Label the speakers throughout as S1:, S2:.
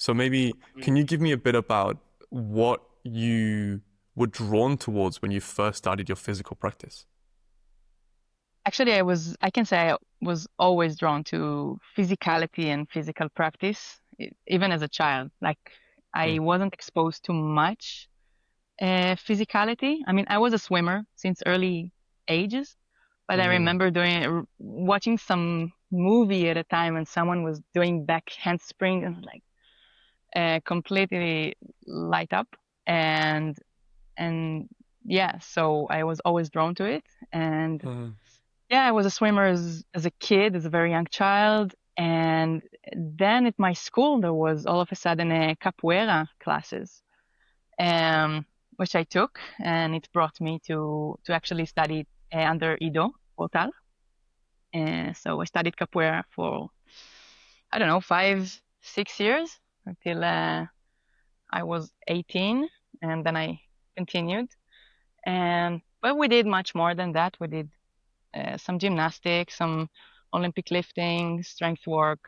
S1: So maybe can you give me a bit about what you were drawn towards when you first started your physical practice?
S2: Actually, I can say I was always drawn to physicality and physical practice, even as a child. Like, I
S1: Mm.
S2: wasn't exposed to much physicality. I mean, I was a swimmer since early ages, but I
S1: Mm.
S2: remember watching some movie at a time when someone was doing back handspring and like completely light up. And, and yeah, so I was always drawn to it. And
S1: Mm.
S2: yeah, I was a swimmer as a kid, as a very young child. And then at my school, there was all of a sudden a capoeira classes, which I took, and it brought me to actually study under Ido Portal. And so I studied capoeira for, I don't know, 5, 6 years until I was 18, and then I continued. And but we did much more than that. We did some gymnastics, some Olympic lifting, strength work,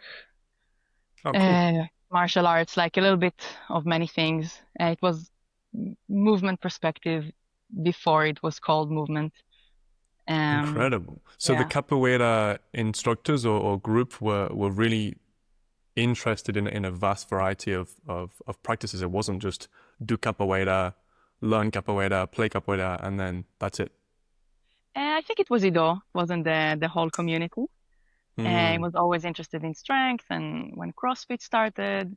S1: Oh, cool.
S2: martial arts, like a little bit of many things. It was movement perspective before it was called movement. Um,
S1: Incredible. So the
S2: yeah,
S1: capoeira instructors or group were really interested in a vast variety of practices. It wasn't just do capoeira, learn capoeira, play capoeira, and then that's it.
S2: I think it was Ido, wasn't the whole community. I
S1: Mm.
S2: was always interested in strength, and when CrossFit started,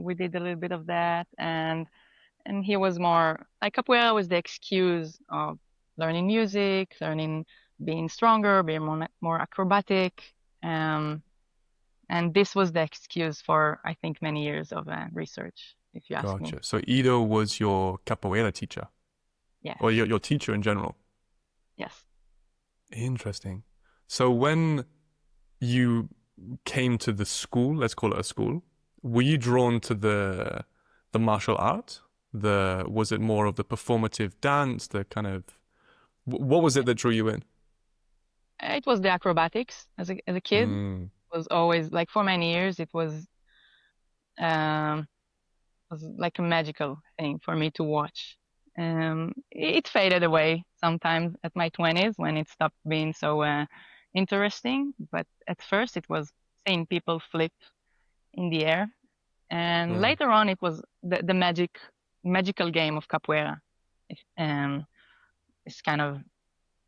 S2: we did a little bit of that, and he was more like capoeira was the excuse of learning music, learning being stronger, being more acrobatic. Um, and this was the excuse for, I think, many years of research, if you ask me.
S1: Gotcha. So Ido was your capoeira teacher, or
S2: Yes,
S1: your teacher in general.
S2: yes.
S1: Interesting. So when you came to the school, let's call it a school, were you drawn to the martial art? The was it more of the performative dance, the kind of what was it that drew you in?
S2: It was the acrobatics as a kid.
S1: Mm.
S2: Was always like for many years. Um, was like a magical thing for me to watch. It faded away sometimes at my 20s when it stopped being so interesting. But at first, it was seeing people flip in the air, and
S1: Mm.
S2: later on, it was the magical game of capoeira. Um, it's kind of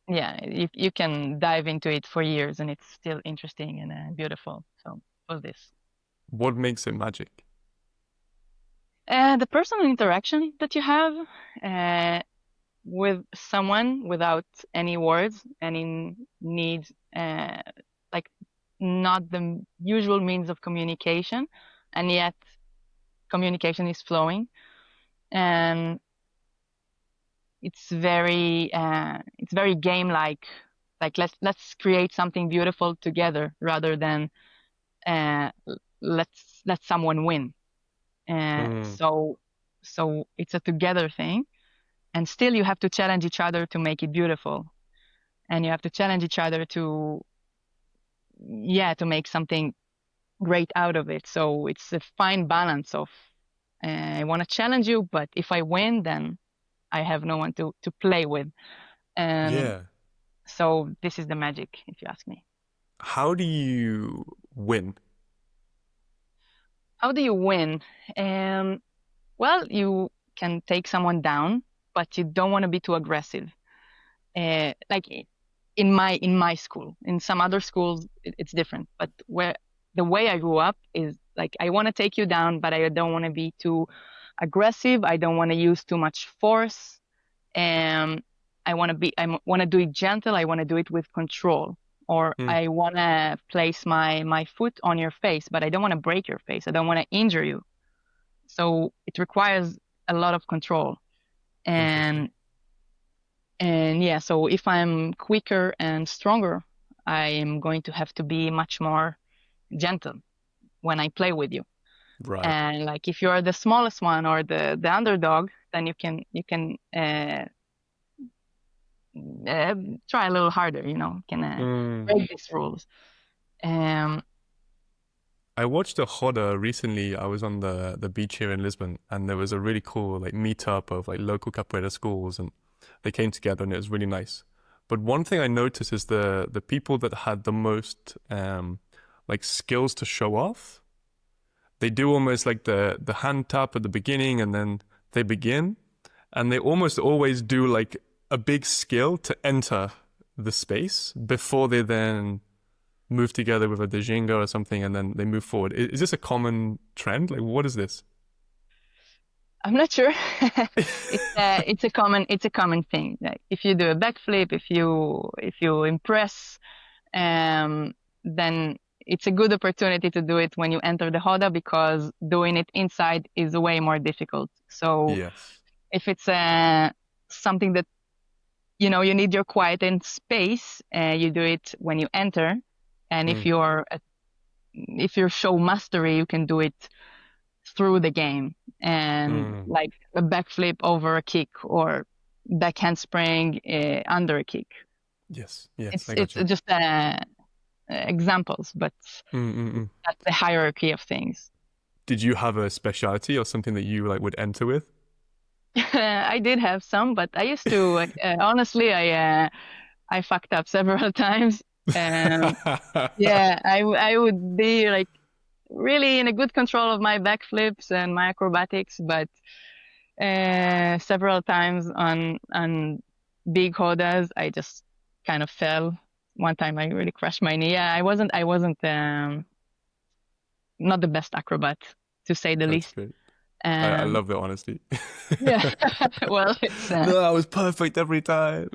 S2: yeah, you can dive into it for years, and it's still interesting and beautiful. So it was this.
S1: What makes it magic?
S2: The personal interaction that you have, uh, with someone without any words, any need, like not the usual means of communication, and yet communication is flowing, and it's very game-like. Like let's create something beautiful together rather than uh, let's let someone win. Uh,
S1: Mm.
S2: so so it's a together thing, and still you have to challenge each other to make it beautiful, and you have to challenge each other to to make something great out of it. So it's a fine balance of I want to challenge you, but if I win, then I have no one to play with. And
S1: Yeah.
S2: so this is the magic, if you ask me.
S1: How do you win?
S2: How do you win? Um, well, you can take someone down, but you don't want to be too aggressive. Like in my school, in some other schools, it's different. But where the way I grew up is like I want to take you down, but I don't want to be too aggressive. I don't want to use too much force. And I want to do it gentle. I want to do it with control. Or
S1: Mm.
S2: I want to place my foot on your face, but I don't want to break your face. I don't want to injure you. So it requires a lot of control.
S1: Interesting.
S2: And yeah, so if I'm quicker and stronger, I am going to have to be much more gentle when I play with you.
S1: Right.
S2: And like if you're the smallest one or the underdog, then you can uh, try a little harder, you know, can
S1: Mm.
S2: break these rules. Um,
S1: I watched a Roda recently. I was on the beach here in Lisbon, and there was a really cool like meetup of like local capoeira schools, and they came together, and it was really nice. But one thing I noticed is the people that had the most like skills to show off, they do almost like the hand tap at the beginning, and then they begin, and they almost always do like a big skill to enter the space before they then move together with a dejinga or something, and then they move forward. Is this a common trend? Like, what is this?
S2: I'm not sure. It's a common thing. Like if you do a backflip, if you impress, then it's a good opportunity to do it when you enter the Hoda because doing it inside is way more difficult. So
S1: Yes.
S2: if it's something that you need your quiet and space, you do it when you enter. And if
S1: Mm,
S2: you're show mastery, you can do it through the game and
S1: mm.
S2: like a backflip over a kick or back handspring under a kick.
S1: Yes. Yes.
S2: It's
S1: I got
S2: it's
S1: you.
S2: just examples, but
S1: Mm, mm, mm.
S2: that's the hierarchy of things.
S1: Did you have a specialty or something that you like would enter with?
S2: I did have some, but I used to honestly, I fucked up several times. Um, yeah, I would be like really in a good control of my backflips and my acrobatics, but several times on big hodas, I just kind of fell. One time I really crushed my knee. Yeah, I wasn't not the best acrobat to say the
S1: That's
S2: least.
S1: great. I
S2: Um,
S1: love the honesty.
S2: yeah, well, it's
S1: No, I was perfect every time.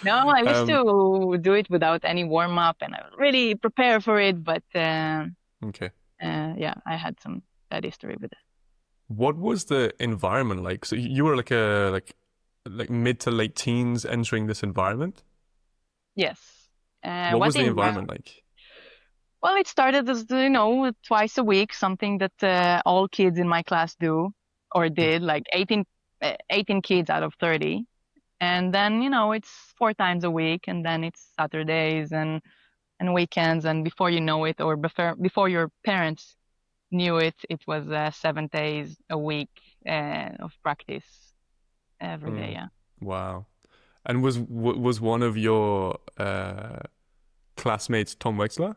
S2: no, I used
S1: um,
S2: to do it without any warm up, and I would really prepare for it. But
S1: okay.
S2: yeah, I had some bad history with it.
S1: What was the environment like? So you were like mid to late teens entering this environment.
S2: Yes.
S1: What
S2: What
S1: was
S2: the
S1: the
S2: environment?
S1: environment like?
S2: Well, it started as, twice a week, something that all kids in my class do or
S1: Mm,
S2: did, like 18 kids out of 30. And then, it's 4 times a week, and then it's Saturdays and weekends. And before you know it, or before your parents knew it, it was 7 days a week of practice every day.
S1: mm.
S2: Yeah.
S1: Wow. And was one of your classmates Tom Wexler?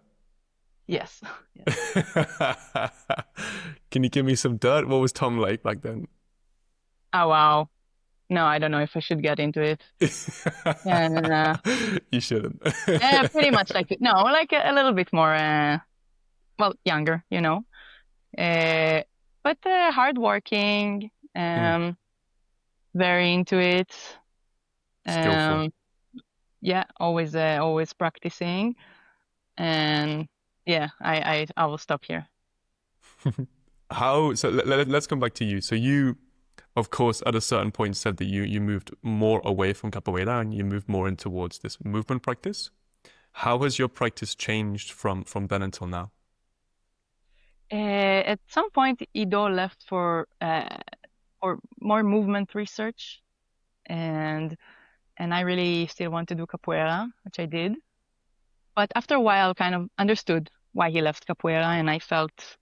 S2: Yes. Yes.
S1: Can you give me some dirt? What was Tom like back then?
S2: Oh, wow. No, I don't know if I should get into it. Yeah, no, no.
S1: You shouldn't.
S2: Pretty much like no, like a little bit more, well, younger, uh, but hardworking,
S1: Mm,
S2: very into it.
S1: skillful.
S2: Um, yeah, always practicing, and yeah, I will stop here.
S1: How, so let's come back to you. So you, of course, at a certain point said that you moved more away from capoeira and you moved more in towards this movement practice. How has your practice changed from then until now?
S2: At some point, Ido left for more movement research, and I really still want to do capoeira, which I did. But after a while, kind of understood why he left capoeira, and I felt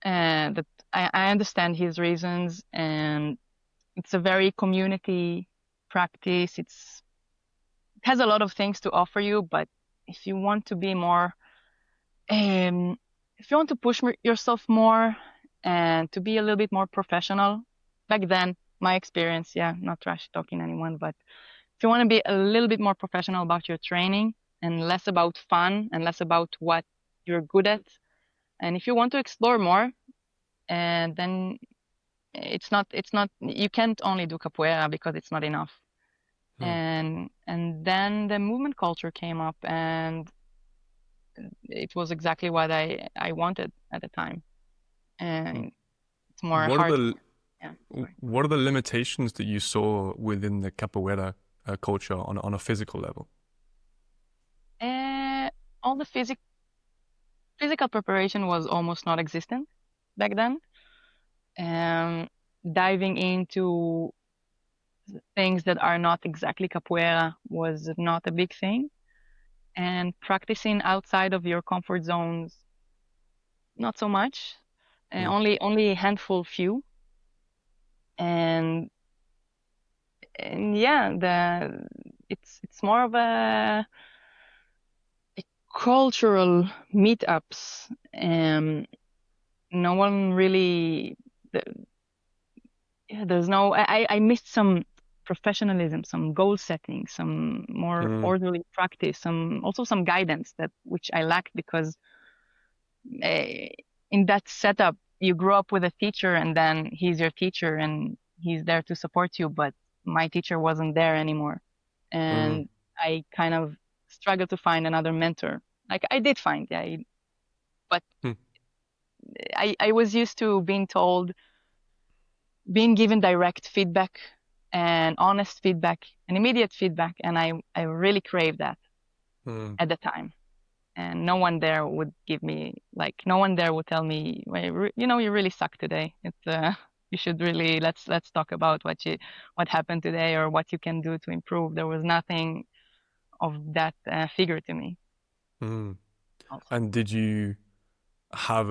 S2: that I understand his reasons, and it's a very community practice. It has a lot of things to offer you, but if you want to be more, um, if you want to push yourself more and to be a little bit more professional, back then, my experience, yeah, not trash talking anyone, but if you want to be a little bit more professional about your training and less about fun and less about what you're good at, and if you want to explore more, and then it's not you can't only do capoeira because it's not enough.
S1: Hmm.
S2: And then the movement culture came up, and it was exactly what I wanted at the time.
S1: Hmm.
S2: And it's more
S1: What are
S2: hard.
S1: the
S2: Yeah, sorry.
S1: what are the limitations that you saw within the capoeira culture on a physical level?
S2: All the physical preparation was almost not existent back then. Um, Diving into things that are not exactly capoeira was not a big thing, and practicing outside of your comfort zones not so much.
S1: Mm,
S2: Only a handful few. And yeah, it's more of a cultural meetups. No one really the, yeah, there's no I missed some professionalism, some goal setting, some more
S1: mm,
S2: orderly practice, some guidance that which I lacked because uh, in that setup you grew up with a teacher and then he's your teacher and he's there to support you, but my teacher wasn't there anymore,
S1: mm,
S2: and I kind of struggled to find another mentor. Like I did find, yeah, but
S1: mm,
S2: I was used to being given direct feedback and honest feedback and immediate feedback, and I really craved that
S1: mm,
S2: at the time. And no one there would give me like no one there would tell me, well, you really suck today. It's you should really let's talk about what happened today or what you can do to improve. There was nothing of that figure to me.
S1: mm.
S2: Also,
S1: And did you have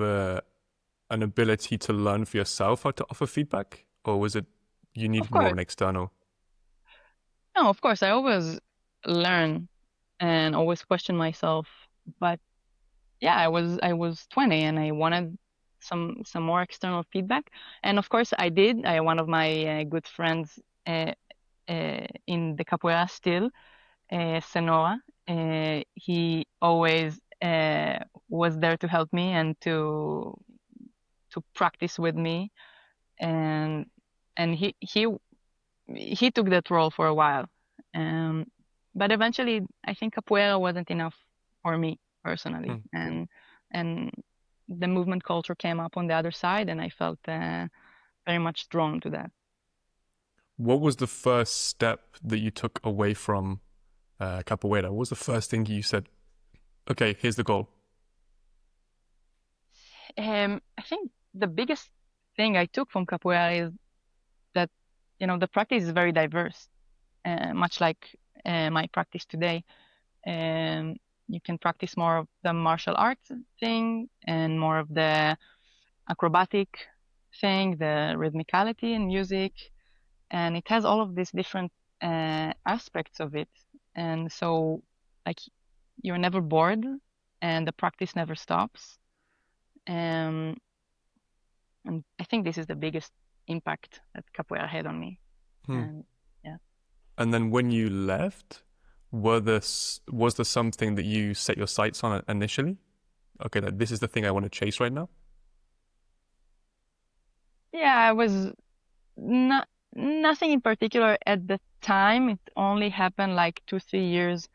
S1: an ability to learn for yourself how to offer feedback, or was it you
S2: of
S1: needed more of
S2: course,
S1: an external?
S2: no, of course, I always learn and always question myself, but yeah, I was 20 and I wanted some more external feedback. And of course I did. One of my good friends in the capoeira still, Senora, he always was there to help me and to practice with me. And he took that role for a while. Um, but eventually, I think capoeira wasn't enough for me personally,
S1: Mm.
S2: and the movement culture came up on the other side, and I felt very much drawn to that.
S1: What was the first step that you took away from capoeira? What was the first thing you said? Okay, here's the goal.
S2: I think the biggest thing I took from capoeira is that the practice is very diverse, much like my practice today. Um, you can practice more of the martial arts thing and more of the acrobatic thing, the rhythmicality in music, and it has all of these different aspects of it. And so, like, you're never bored, and the practice never stops. Um, and I think this is the biggest impact that capoeira had on me.
S1: Hmm.
S2: And yeah,
S1: And then when you left, was there something that you set your sights on initially? Okay, like, this is the thing I want to chase right now.
S2: yeah, I was not nothing in particular at the time. It only happened like 2, 3 years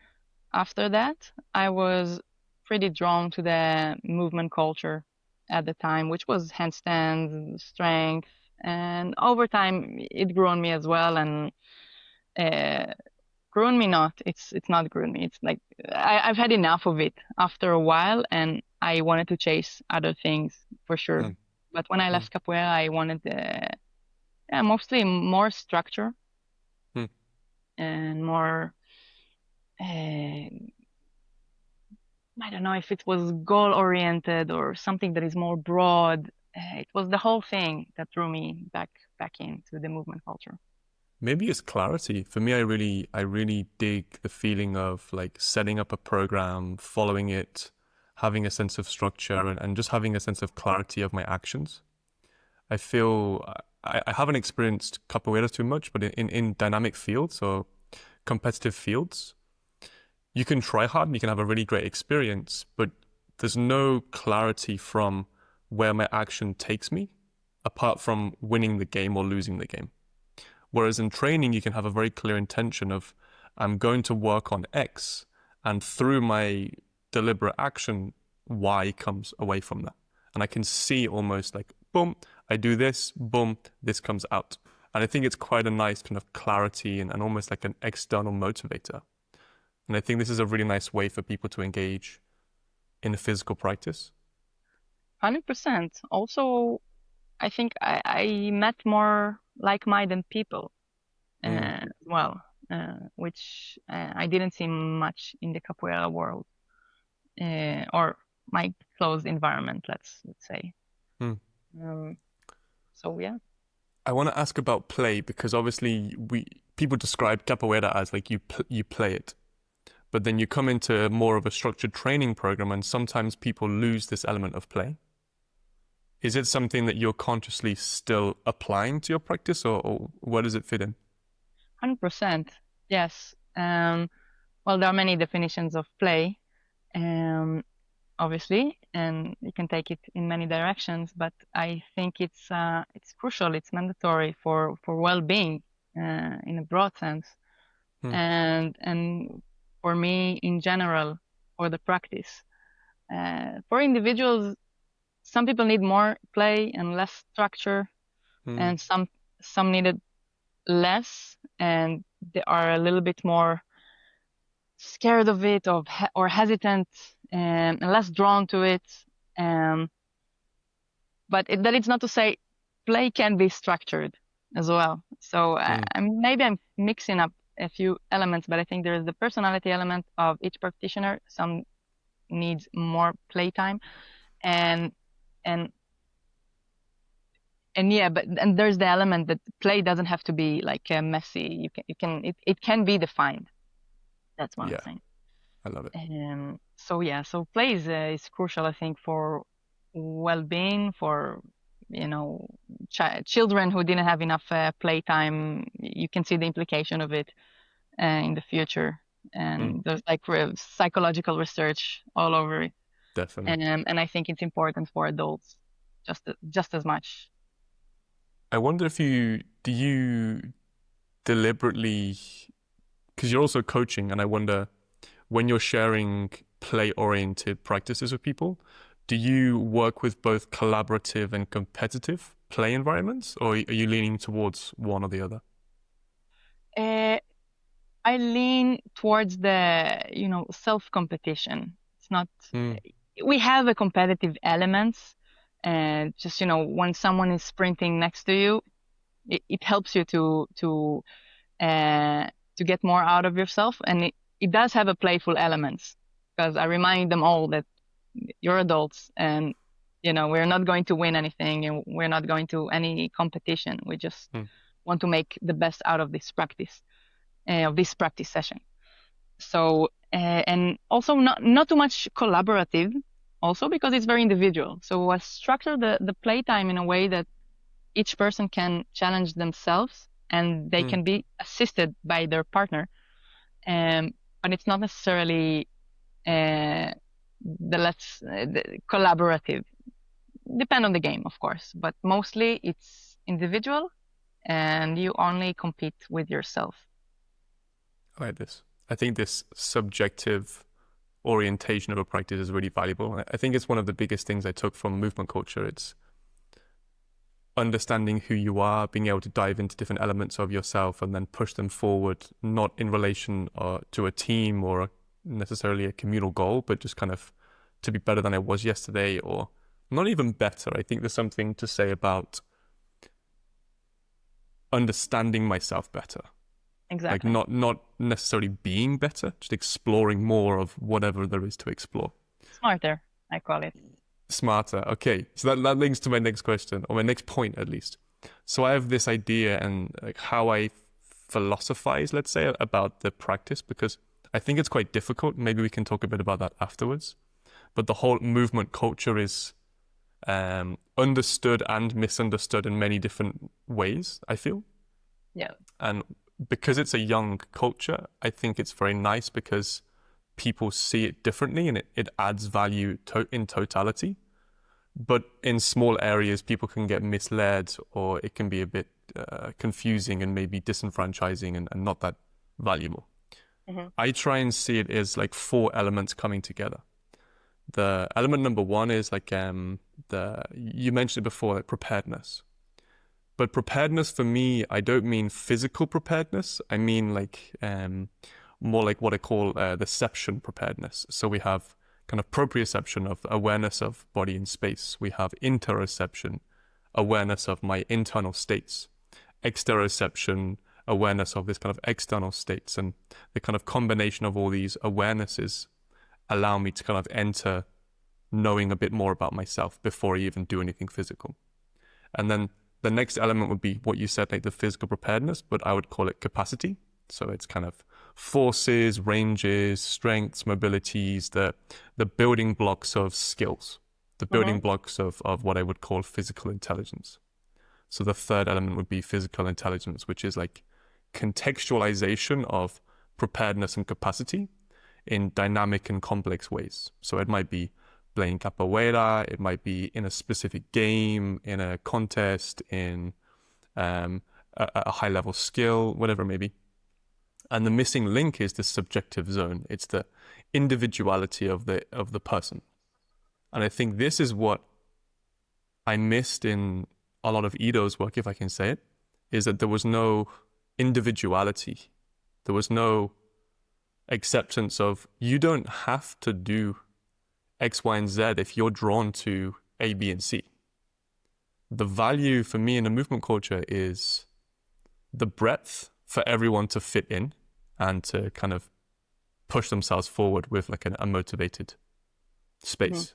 S2: after that. I was pretty drawn to the movement culture at the time, which was handstands, strength, and over time it grew on me as well. And uh, grew on me not. It's not grew on me. It's like I've had enough of it after a while, and I wanted to chase other things for sure.
S1: Hmm,
S2: But when I
S1: hmm,
S2: left capoeira, I wanted yeah, mostly more structure
S1: hmm.
S2: and more. Uh, I don't know if it was goal oriented or something that is more broad. It was the whole thing that drew me back into the movement culture.
S1: Maybe it's clarity. For me, I really dig the feeling of like setting up a program, following it, having a sense of structure, and just having a sense of clarity of my actions. I feel I haven't experienced capoeira too much, but in dynamic fields or competitive fields, you can try hard and you can have a really great experience, but there's no clarity from where my action takes me, apart from winning the game or losing the game. Whereas in training, you can have a very clear intention of, I'm going to work on X, and through my deliberate action, Y comes away from that. And I can see almost like, boom, I do this, boom, this comes out. And I think it's quite a nice kind of clarity and almost like an external motivator. And I think this is a really nice way for people to engage in a physical practice.
S2: 100%. Also, I think I met more like-minded people
S1: Mm,
S2: as well, which I didn't see much in the capoeira world. Or my closed environment, let's say.
S1: Hmm.
S2: So yeah.
S1: I want to ask about play because obviously people describe capoeira as like you play it, but then you come into more of a structured training program, and sometimes people lose this element of play. Is it something that you're consciously still applying to your practice, or where does it fit in?
S2: 100%. Yes. Well, there are many definitions of play, obviously, and you can take it in many directions. But I think it's crucial. It's mandatory for well-being in a broad sense,
S1: Hmm.
S2: and for me in general, for the practice. For individuals, some people need more play and less structure,
S1: Hmm.
S2: and some need it less, and they are a little bit more scared of it or hesitant and less drawn to it. Um, but that it's not to say play can be structured as well. So
S1: Hmm.
S2: maybe I'm mixing up a few elements, but I think there is the personality element of each practitioner. Some needs more playtime, and and and yeah, but and there's the element that play doesn't have to be like messy. It can be defined. That's what I'm
S1: Yeah,
S2: saying.
S1: I love it.
S2: So yeah, so play is crucial, I think, for well-being, for children who didn't have enough playtime. You can see the implication of it in the future,
S1: Hmm.
S2: and there's like psychological research all over it,
S1: Definitely.
S2: and I think it's important for adults just as much.
S1: I wonder if do you deliberately, because you're also coaching, and I wonder when you're sharing play-oriented practices with people, do you work with both collaborative and competitive play environments, or are you leaning towards one or the other?
S2: Uh, I lean towards the self competition. It's not
S1: Mm,
S2: We have a competitive elements, and just when someone is sprinting next to you, it helps you uh, to get more out of yourself, and it does have a playful elements, because I remind them all that you're adults, and we're not going to win anything, and we're not going to any competition. We just
S1: mm,
S2: want to make the best out of this practice session. So and also not too much collaborative, also because it's very individual. So I structure the playtime in a way that each person can challenge themselves, and they
S1: mm.
S2: can be assisted by their partner. But it's not necessarily the collaborative. Depend on the game, of course, but mostly it's individual, and you only compete with yourself.
S1: I like this. I think this subjective orientation of a practice is really valuable. I think it's one of the biggest things I took from movement culture. It's understanding who you are, being able to dive into different elements of yourself and then push them forward, not in relation to a team or necessarily a communal goal, but just kind of to be better than I was yesterday, or not even better. I think there's something to say about understanding myself better. Like
S2: Exactly.
S1: not necessarily being better, just exploring more of whatever there is to explore.
S2: Smarter, I call it.
S1: Smarter. Okay. So that links to my next question, or my next point at least. So I have this idea and like how I philosophize, let's say, about the practice, because I think it's quite difficult. Maybe we can talk a bit about that afterwards. But the whole movement culture is understood and misunderstood in many different ways, I feel.
S2: Yeah.
S1: And because it's a young culture, I think it's very nice because people see it differently and it adds value in totality. But in small areas, people can get misled or it can be a bit confusing and maybe disenfranchising and not that valuable.
S2: Hmm.
S1: I try and see it as like four elements coming together. The element number one is like the you mentioned it before, like preparedness. But preparedness for me, I don't mean physical preparedness. I mean like more like what I call deception preparedness. So we have kind of proprioception of awareness of body and space. We have interoception, awareness of my internal states. Exteroception, awareness of this kind of external states. And the kind of combination of all these awarenesses allow me to kind of enter knowing a bit more about myself before I even do anything physical. And then the next element would be what you said, like the physical preparedness, but I would call it capacity. So it's kind of forces, ranges, strengths, mobilities, the building blocks of skills, the building
S2: Mm-hmm.
S1: blocks of what I would call physical intelligence. So the third element would be physical intelligence, which is like contextualization of preparedness and capacity in dynamic and complex ways. So it might be playing capoeira, it might be in a specific game, in a contest, in a high level skill, whatever it may be. And the missing link is the subjective zone. It's the individuality of the person. And I think this is what I missed in a lot of Ido's work, if I can say it, is that there was no individuality. There was no acceptance of you don't have to do X, Y, and Z if you're drawn to A, B, and C. The value for me in a movement culture is the breadth for everyone to fit in and to kind of push themselves forward with like a motivated space. Mm-hmm.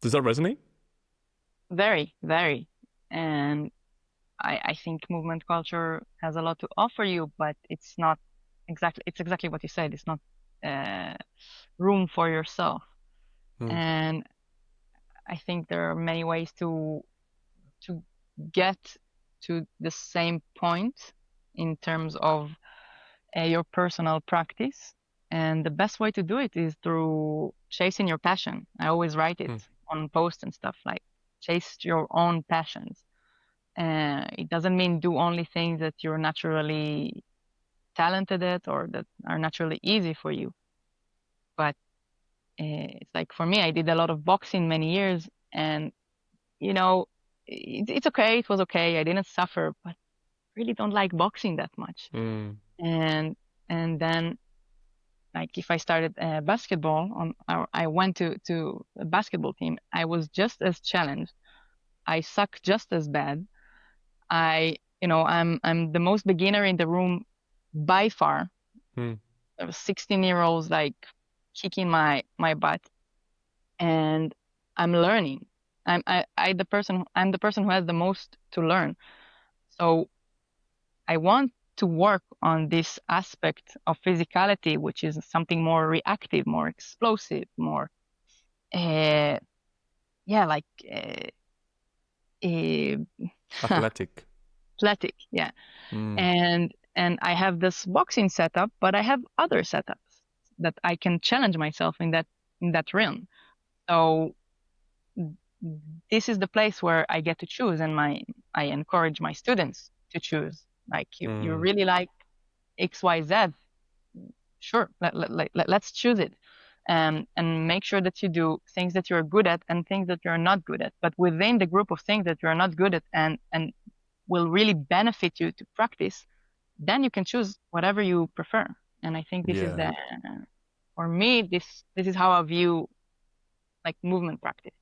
S1: Does that resonate?
S2: Very, very. And I think movement culture has a lot to offer you, but it's exactly what you said. It's not room for yourself. And I think there are many ways to get to the same point in terms of your personal practice. And the best way to do it is through chasing your passion. I always write it on posts and stuff, like chase your own passions. It doesn't mean do only things that you're naturally talented at or that are naturally easy for you. But it's like for me, I did a lot of boxing many years, and it's okay. It was okay. I didn't suffer, but really don't like boxing that much. And then, like, if I started basketball, I went to a basketball team. I was just as challenged. I suck just as bad. I'm the most beginner in the room by far. There was 16-year-olds like kicking my butt, and I'm learning. I'm the person who has the most to learn. So I want to work on this aspect of physicality, which is something more reactive, more explosive, more
S1: athletic.
S2: Athletic, yeah. And I have this boxing setup, but I have other setups that I can challenge myself in that realm. So this is the place where I get to choose, and I encourage my students to choose. Like you really like XYZ, sure, let's choose it. And make sure that you do things that you're good at and things that you're not good at. But within the group of things that you're not good at and will really benefit you to practice, then you can choose whatever you prefer. And I think this is for me, this is how I view like movement practice.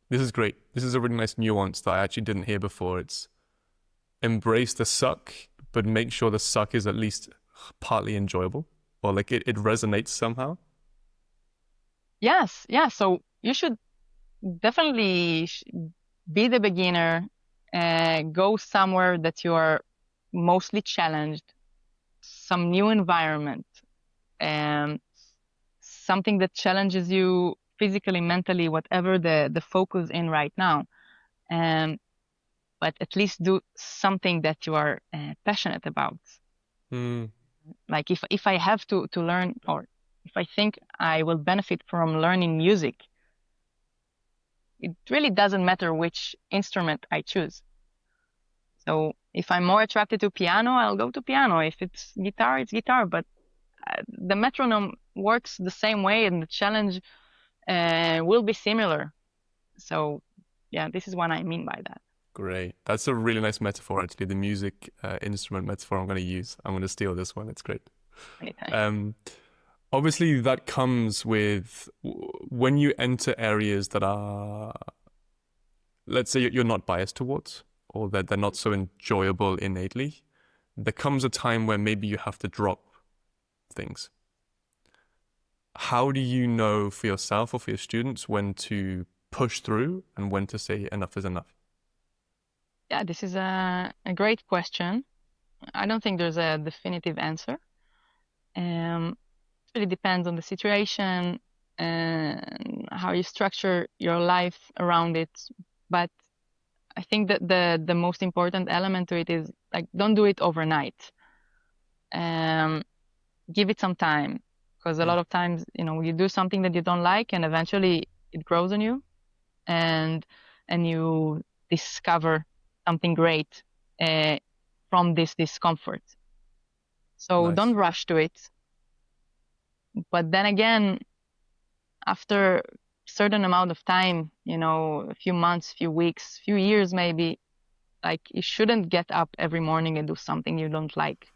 S1: This is great. This is a really nice nuance that I actually didn't hear before. It's embrace the suck, but make sure the suck is at least partly enjoyable, or like it resonates somehow.
S2: Yes, yeah. So you should definitely be the beginner, go somewhere that you are mostly challenged, some new environment, something that challenges you physically, mentally, whatever the focus in right now. But at least do something that you are passionate about. Like if I have to learn, or if I think I will benefit from learning music, it really doesn't matter which instrument I choose. So if I'm more attracted to piano, I'll go to piano. If it's guitar, it's guitar. But the metronome works the same way, and the challenge will be similar. So yeah, this is what I mean by that.
S1: Great. That's a really nice metaphor, actually. The music instrument metaphor I'm going to use. I'm going to steal this one. It's great. Obviously, that comes with when you enter areas that are, let's say, you're not biased towards, or that they're not so enjoyable innately. There comes a time where maybe you have to drop things. how do you know for yourself or for your students when to push through and when to say enough is enough?
S2: Yeah, this is a great question. I don't think there's a definitive answer. It really depends on the situation and how you structure your life around it. But I think that the most important element to it is like don't do it overnight. Um, Give it some time because a
S1: Mm,
S2: lot of times, you do something that you don't like and eventually it grows on you and you discover something great uh, from this discomfort. So don't
S1: nice.
S2: rush to it. But then again, after a certain amount of time, a few months, few weeks, few years maybe, like you shouldn't get up every morning and do something you don't like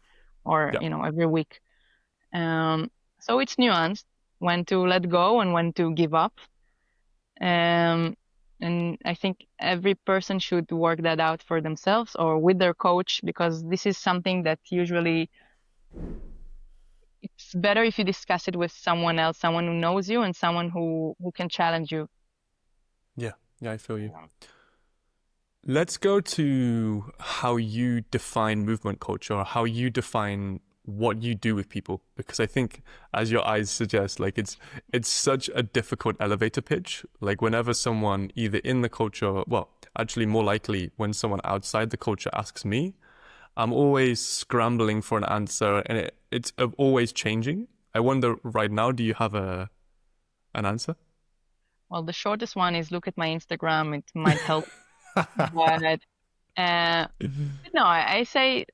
S2: or,
S1: Yeah.
S2: every week. Um, so it's nuanced when to let go and when to give up. Um, and I think every person should work that out for themselves or with their coach because this is something that usually it's better if you discuss it with someone else, someone who knows you and someone who can challenge you.
S1: Yeah. Yeah, I feel you.
S2: Yeah.
S1: Let's go to how you define movement culture, or how you define what you do with people, because I think, as your eyes suggest, like it's such a difficult elevator pitch. Like whenever someone either in the culture, well, actually more likely when someone outside the culture asks me, I'm always scrambling for an answer, and it's always changing. I wonder right now, do you have a an answer?
S2: Well, the shortest one is look at my Instagram. It might help, but no, I say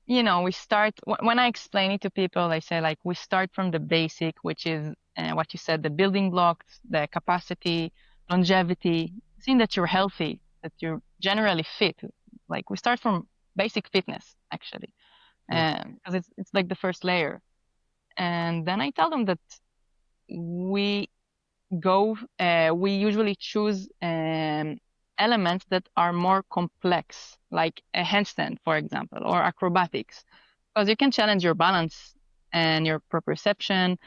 S2: we start when I explain it to people, I say like we start from the basic, which is what you said, the building blocks, the capacity, longevity, seeing that you're healthy, that you're generally fit. Like we start from basic fitness, actually,
S1: Mm,
S2: because it's like the first layer. And then I tell them that we we usually choose elements that are more complex, like a handstand, for example, or acrobatics, because you can challenge your balance and your proprioception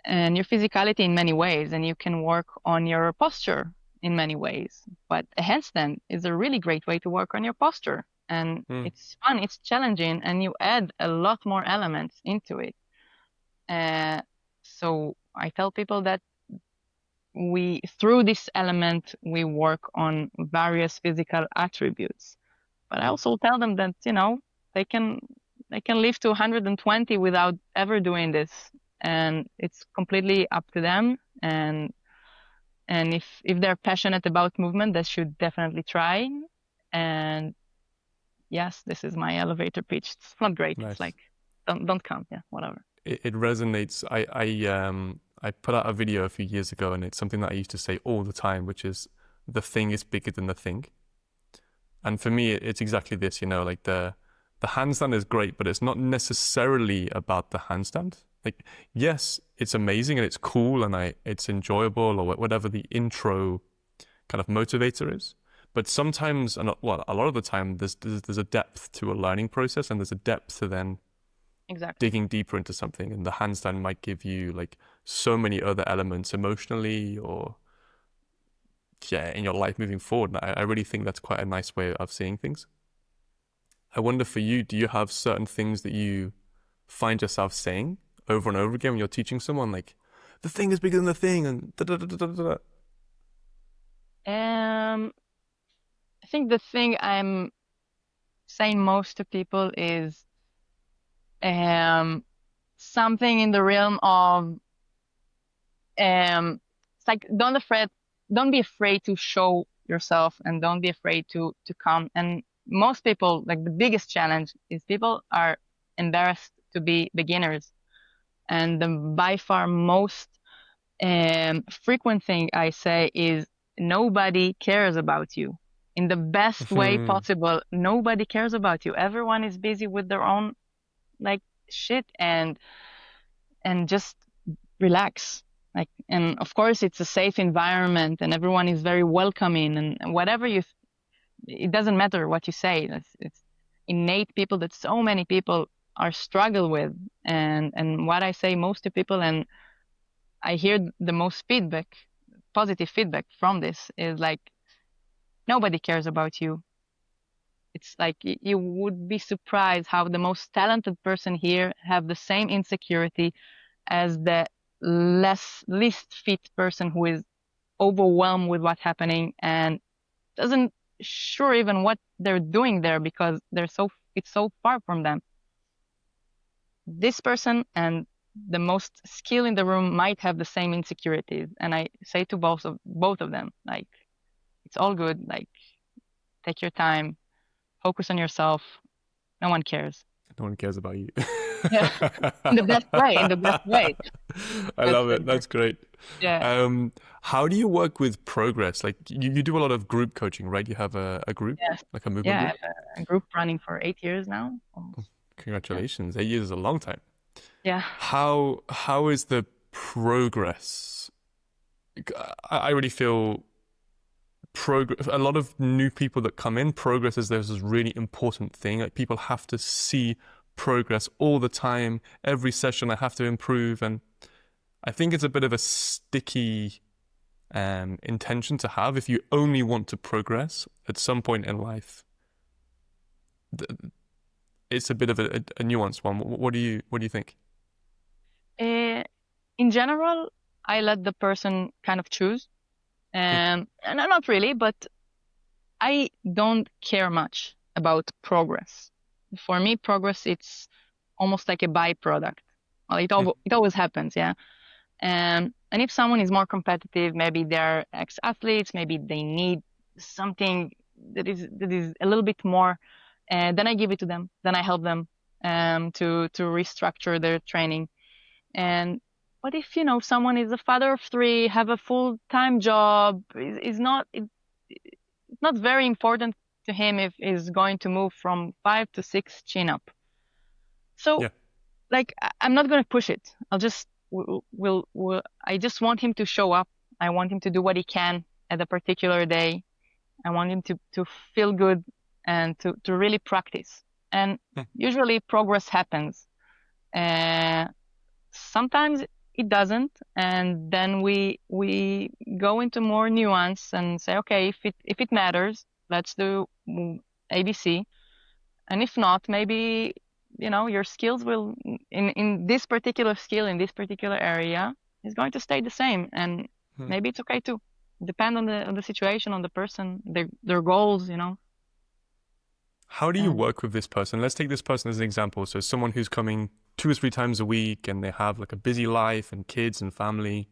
S2: and your physicality in many ways, and you can work on your posture in many ways. But a handstand is a really great way to work on your posture, and
S1: mm,
S2: it's fun, it's challenging, and you add a lot more elements into it. Uh, so I tell people that we through this element we work on various physical attributes, but I
S1: mm.
S2: also tell them that they can live to 120 without ever doing this, and it's completely up to them. And if they're passionate about movement, they should definitely try. And yes, this is my elevator pitch. It's not great. It's
S1: Nice.
S2: like don't come, yeah, whatever.
S1: It resonates. I put out a video a few years ago, and it's something that I used to say all the time, which is the thing is bigger than the thing. And for me, it's exactly this. Like the handstand is great, but it's not necessarily about the handstand. Like, yes, it's amazing and it's cool and it's enjoyable or whatever the intro kind of motivator is. But sometimes, and well, a lot of the time, there's a depth to a learning process, and there's a depth to then
S2: Exactly.
S1: digging deeper into something, and the handstand might give you like so many other elements emotionally or yeah in your life moving forward. And I really think that's quite a nice way of seeing things. I wonder for you, do you have certain things that you find yourself saying over and over again when you're teaching someone, like the thing is bigger than the thing and da da da da da da?
S2: um I think the thing I'm saying most to people is something in the realm of it's like don't be afraid to show yourself and don't be afraid to come. And most people, like the biggest challenge is people are embarrassed to be beginners. And the by far most frequent thing I say is nobody cares about you. In the best way possible, nobody cares about you. Everyone is busy with their own like shit and just relax. Like, and of course it's a safe environment and everyone is very welcoming and whatever it doesn't matter what you say. It's innate that so many people are struggle with. And what I say most to people, and I hear the most feedback, positive feedback from this is like nobody cares about you. It's like you would be surprised how the most talented person here have the same insecurity as the least fit person who is overwhelmed with what's happening and doesn't sure even what they're doing there because it's so far from them. This person and the most skill in the room might have the same insecurities, and I say to both of them, like, it's all good, like, take your time, focus on yourself, no one cares.
S1: No one cares about you.
S2: Yeah. In the best way.
S1: I
S2: That's
S1: love it. That's great.
S2: yeah.
S1: How do you work with progress? Like you do a lot of group coaching, right? You have a group,
S2: Yes.
S1: like a movement
S2: Yeah, I
S1: group.
S2: have a group running for 8 years now, almost. Yeah.
S1: Congratulations. 8 years is a long time.
S2: Yeah.
S1: How is the progress? I really feel progress. A lot of new people that come in, progress is there's this really important thing. Like people have to see progress all the time. Every session, I have to improve, and I think it's a bit of a sticky intention to have if you only want to progress at some point in life. It's a bit of a nuanced one. What do you think?
S2: Uh, in general, I let the person kind of choose.
S1: Hmm.
S2: And not really, but I don't care much about progress. For me, progress it's almost like a byproduct. Well,
S1: Hmm.
S2: it always happens, yeah. And if someone is more competitive, maybe they're ex-athletes, maybe they need something that is a little bit more, then I give it to them. Then I help them to restructure their training. And what if, someone is a father of three, have a full-time job, is not it's not very important to him if he's going to move from 5 to 6 chin up. So
S1: Yeah.
S2: like I'm not going to push it. I'll just will I just want him to show up. I want him to do what he can at a particular day. I want him to feel good and to really practice. And
S1: Hmm.
S2: usually progress happens. Uh, Sometimes it doesn't, and then we go into more nuance and say, okay, if it matters, let's do ABC, and if not, maybe your skills will in this particular skill in this particular area is going to stay the same, and
S1: Hmm.
S2: maybe it's okay too. Depend on the situation, on the person, their goals,
S1: How do you
S2: and
S1: work with this person? Let's take this person as an example. So someone who's coming 2 or 3 times a week and they have like a busy life and kids and family.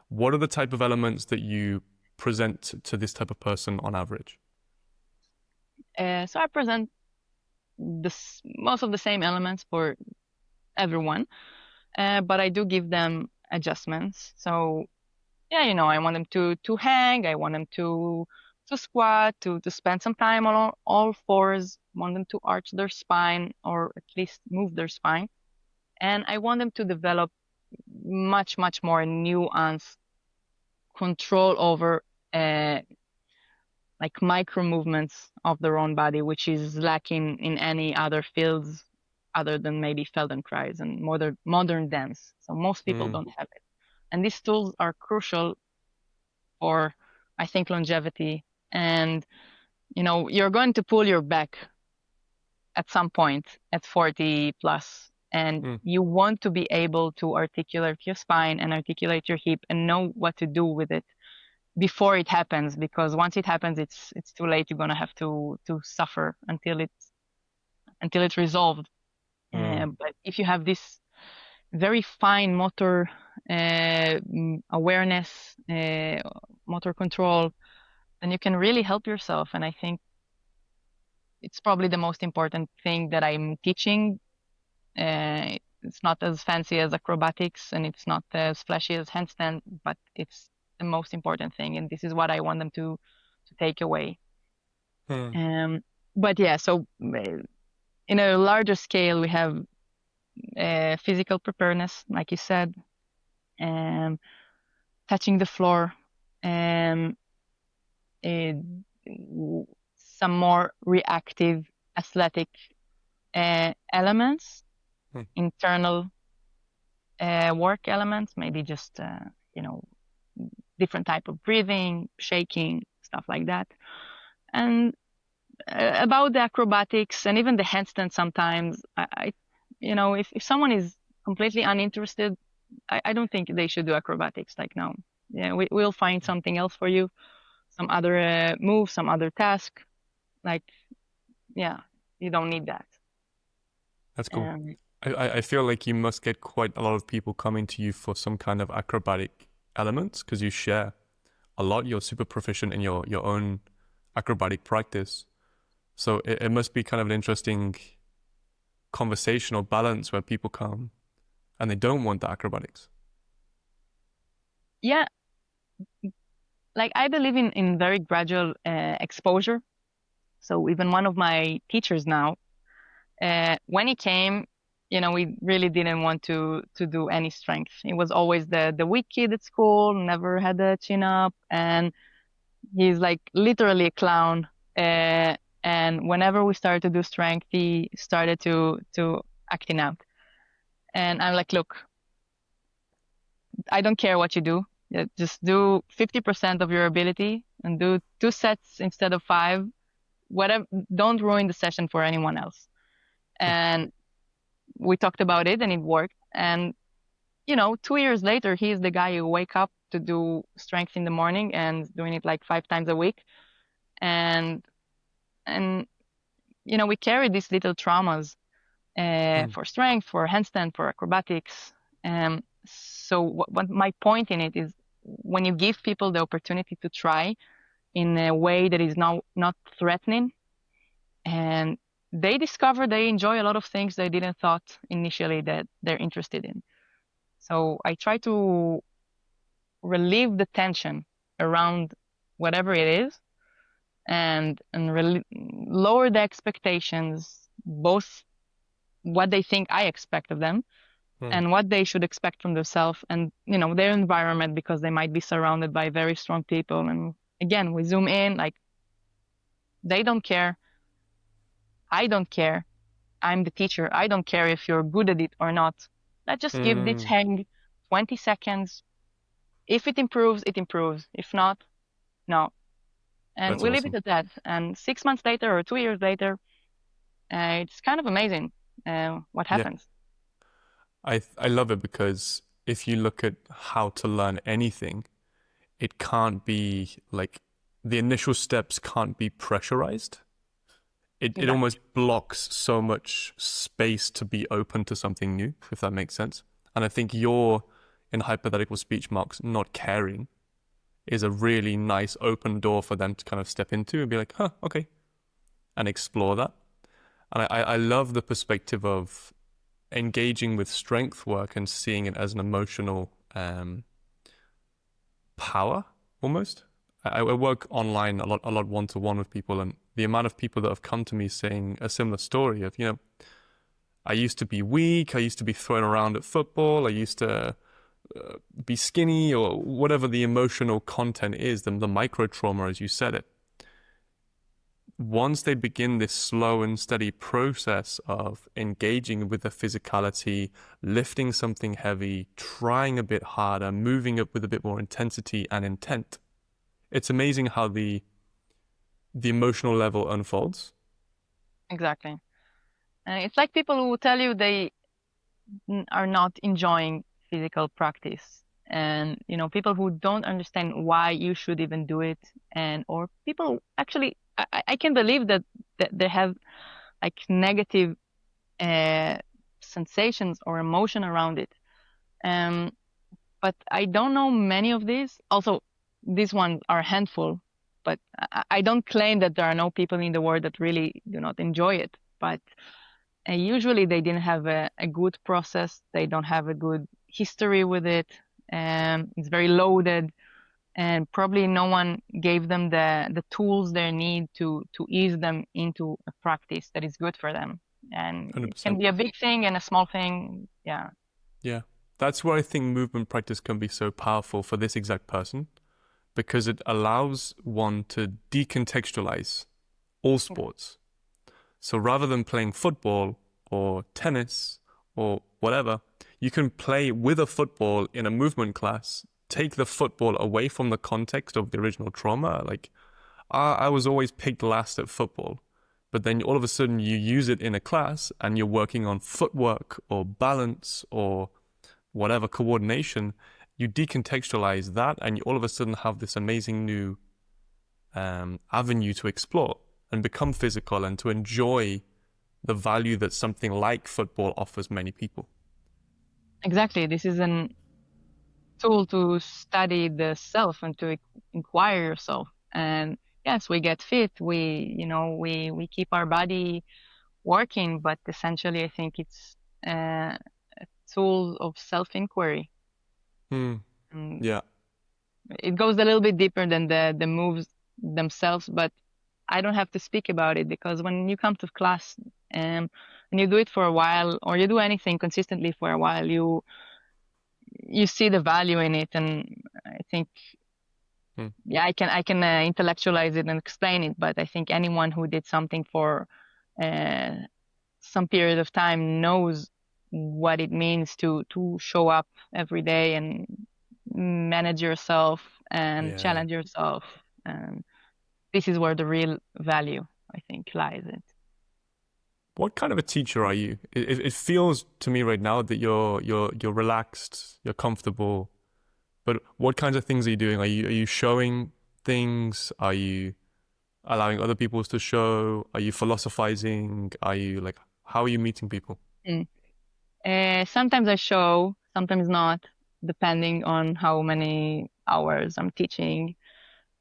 S1: What are the type of elements that you present to this type of person on average?
S2: so I present most of the same elements for everyone. But I do give them adjustments. So yeah, I want them to hang. I want them to squat, to spend some time on all fours. I want them to arch their spine or at least move their spine. And I want them to develop much more nuanced control over uh, like micro movements of their own body, which is lacking in any other fields other than maybe Feldenkrais and modern dance. So most people
S1: Mm,
S2: don't have it. And these tools are crucial for, I think, longevity. And, you're going to pull your back at some point at 40 plus, and
S1: mm,
S2: you want to be able to articulate your spine and articulate your hip and know what to do with it before it happens, because once it happens, it's too late. You're gonna have to suffer until it's resolved.
S1: mm,
S2: But if you have this very fine motor awareness, motor control, then you can really help yourself. And I think it's probably the most important thing that I'm teaching. It's not as fancy as acrobatics and it's not as flashy as handstand, but it's the most important thing. And this is what I want them to take away.
S1: mm,
S2: Um, but yeah, so in a larger scale, we have physical preparedness, like you said, um, touching the floor, um, uh, some more reactive athletic elements,
S1: mm.
S2: internal work elements, maybe just you know, different type of breathing, shaking, stuff like that. And about the acrobatics and even the handstand sometimes, you know, if someone is completely uninterested, I don't think they should do acrobatics. Like, no, yeah, we'll find something else for you, some other move, some other task. Like, yeah, you don't need that.
S1: That's cool.
S2: Um,
S1: I feel like you must get quite a lot of people coming to you for some kind of acrobatic elements because you share a lot. You're super proficient in your own acrobatic practice. So it must be kind of an interesting conversational balance where people come and they don't want the acrobatics.
S2: yeah, like I believe in very gradual exposure. So even one of my teachers now, when he came, you know, we really didn't want to do any strength. He was always the weak kid at school, never had a chin up, and he's like literally a clown. And whenever we started to do strength, he started to acting out. And I'm like, look, I don't care what you do. Just do 50% of your ability and do 2 sets instead of five. Whatever, don't ruin the session for anyone else. And we talked about it and it worked. And, you know, 2 years later, he's the guy who wake up to do strength in the morning and doing it like 5 times a week. And, and, you know, we carry these little traumas,
S1: Mm.
S2: for strength, for handstand, for acrobatics. So what my point in it is when you give people the opportunity to try in a way that is not threatening, and they discover they enjoy a lot of things they didn't thought initially that they're interested in. So I try to relieve the tension around whatever it is and lower the expectations, both what they think I expect of them
S1: Mm.
S2: and what they should expect from themselves and, you know, their environment, because they might be surrounded by very strong people. And again, we zoom in, like, they don't care. I don't care. I'm the teacher. I don't care if you're good at it or not. Let's just give this
S1: Mm.
S2: hang 20 seconds. If it improves, it improves. If not, no. And
S1: That's
S2: we leave it
S1: awesome.
S2: at that. And 6 months later or 2 years later, it's kind of amazing what
S1: Yeah.
S2: happens.
S1: I love it because if you look at how to learn anything, it can't be like the initial steps can't be pressurized. It
S2: Exactly.
S1: almost blocks so much space to be open to something new, if that makes sense. And I think you're in hypothetical speech marks not caring is a really nice open door for them to kind of step into and be like, huh, okay, and explore that. And I love the perspective of engaging with strength work and seeing it as an emotional power almost. I work online a lot one to one with people, and the amount of people that have come to me saying a similar story of, you know, I used to be weak, I used to be thrown around at football, I used to be skinny, or whatever the emotional content is, the micro trauma, as you said it. Once they begin this slow and steady process of engaging with the physicality, lifting something heavy, trying a bit harder, moving up with a bit more intensity and intent, it's amazing how the emotional level unfolds.
S2: Exactly. It's like people who tell you they are not enjoying physical practice, and you know, people who don't understand why you should even do it, and or people actually, I can believe that they have like negative uh, sensations or emotion around it. Um, but I don't know many of these. Also, these ones are a handful, but I don't claim that there are no people in the world that really do not enjoy it. But usually they didn't have a good process. They don't have a good history with it. It's very loaded, and probably no one gave them the tools they need to ease them into a practice that is good for them. And it can
S1: 100%.
S2: be a big thing and a small thing. Yeah,
S1: Yeah. That's where I think movement practice can be so powerful for this exact person because it allows one to decontextualize all sports. So rather than playing football or tennis or whatever, you can play with a football in a movement class, take the football away from the context of the original trauma. Like, I was always picked last at football, but then all of a sudden you use it in a class and you're working on footwork or balance or whatever coordination. You decontextualize that and you all of a sudden have this amazing new avenue to explore and become physical and to enjoy the value that something like football offers many people.
S2: Exactly. This is a tool to study the self and to inquire yourself. And yes, we get fit. We keep our body working, but essentially, I think it's a tool of self-inquiry.
S1: Hmm.
S2: And
S1: Yeah.
S2: it goes a little bit deeper than the moves themselves, but I don't have to speak about it because when you come to class and you do it for a while, or you do anything consistently for a while, you see the value in it, and I think
S1: Hmm.
S2: yeah, I can intellectualize it and explain it, but I think anyone who did something for uh, some period of time knows what it means to show up every day and manage yourself and
S1: Yeah.
S2: challenge yourself. And this is where the real value, I think, lies in.
S1: What kind of a teacher are you? It feels to me right now that you're relaxed, you're comfortable. But what kinds of things are you doing? Are you showing things? Are you allowing other people to show? Are you philosophizing? Are you like how are you meeting people?
S2: Mm. Sometimes I show, sometimes not, depending on how many hours I'm teaching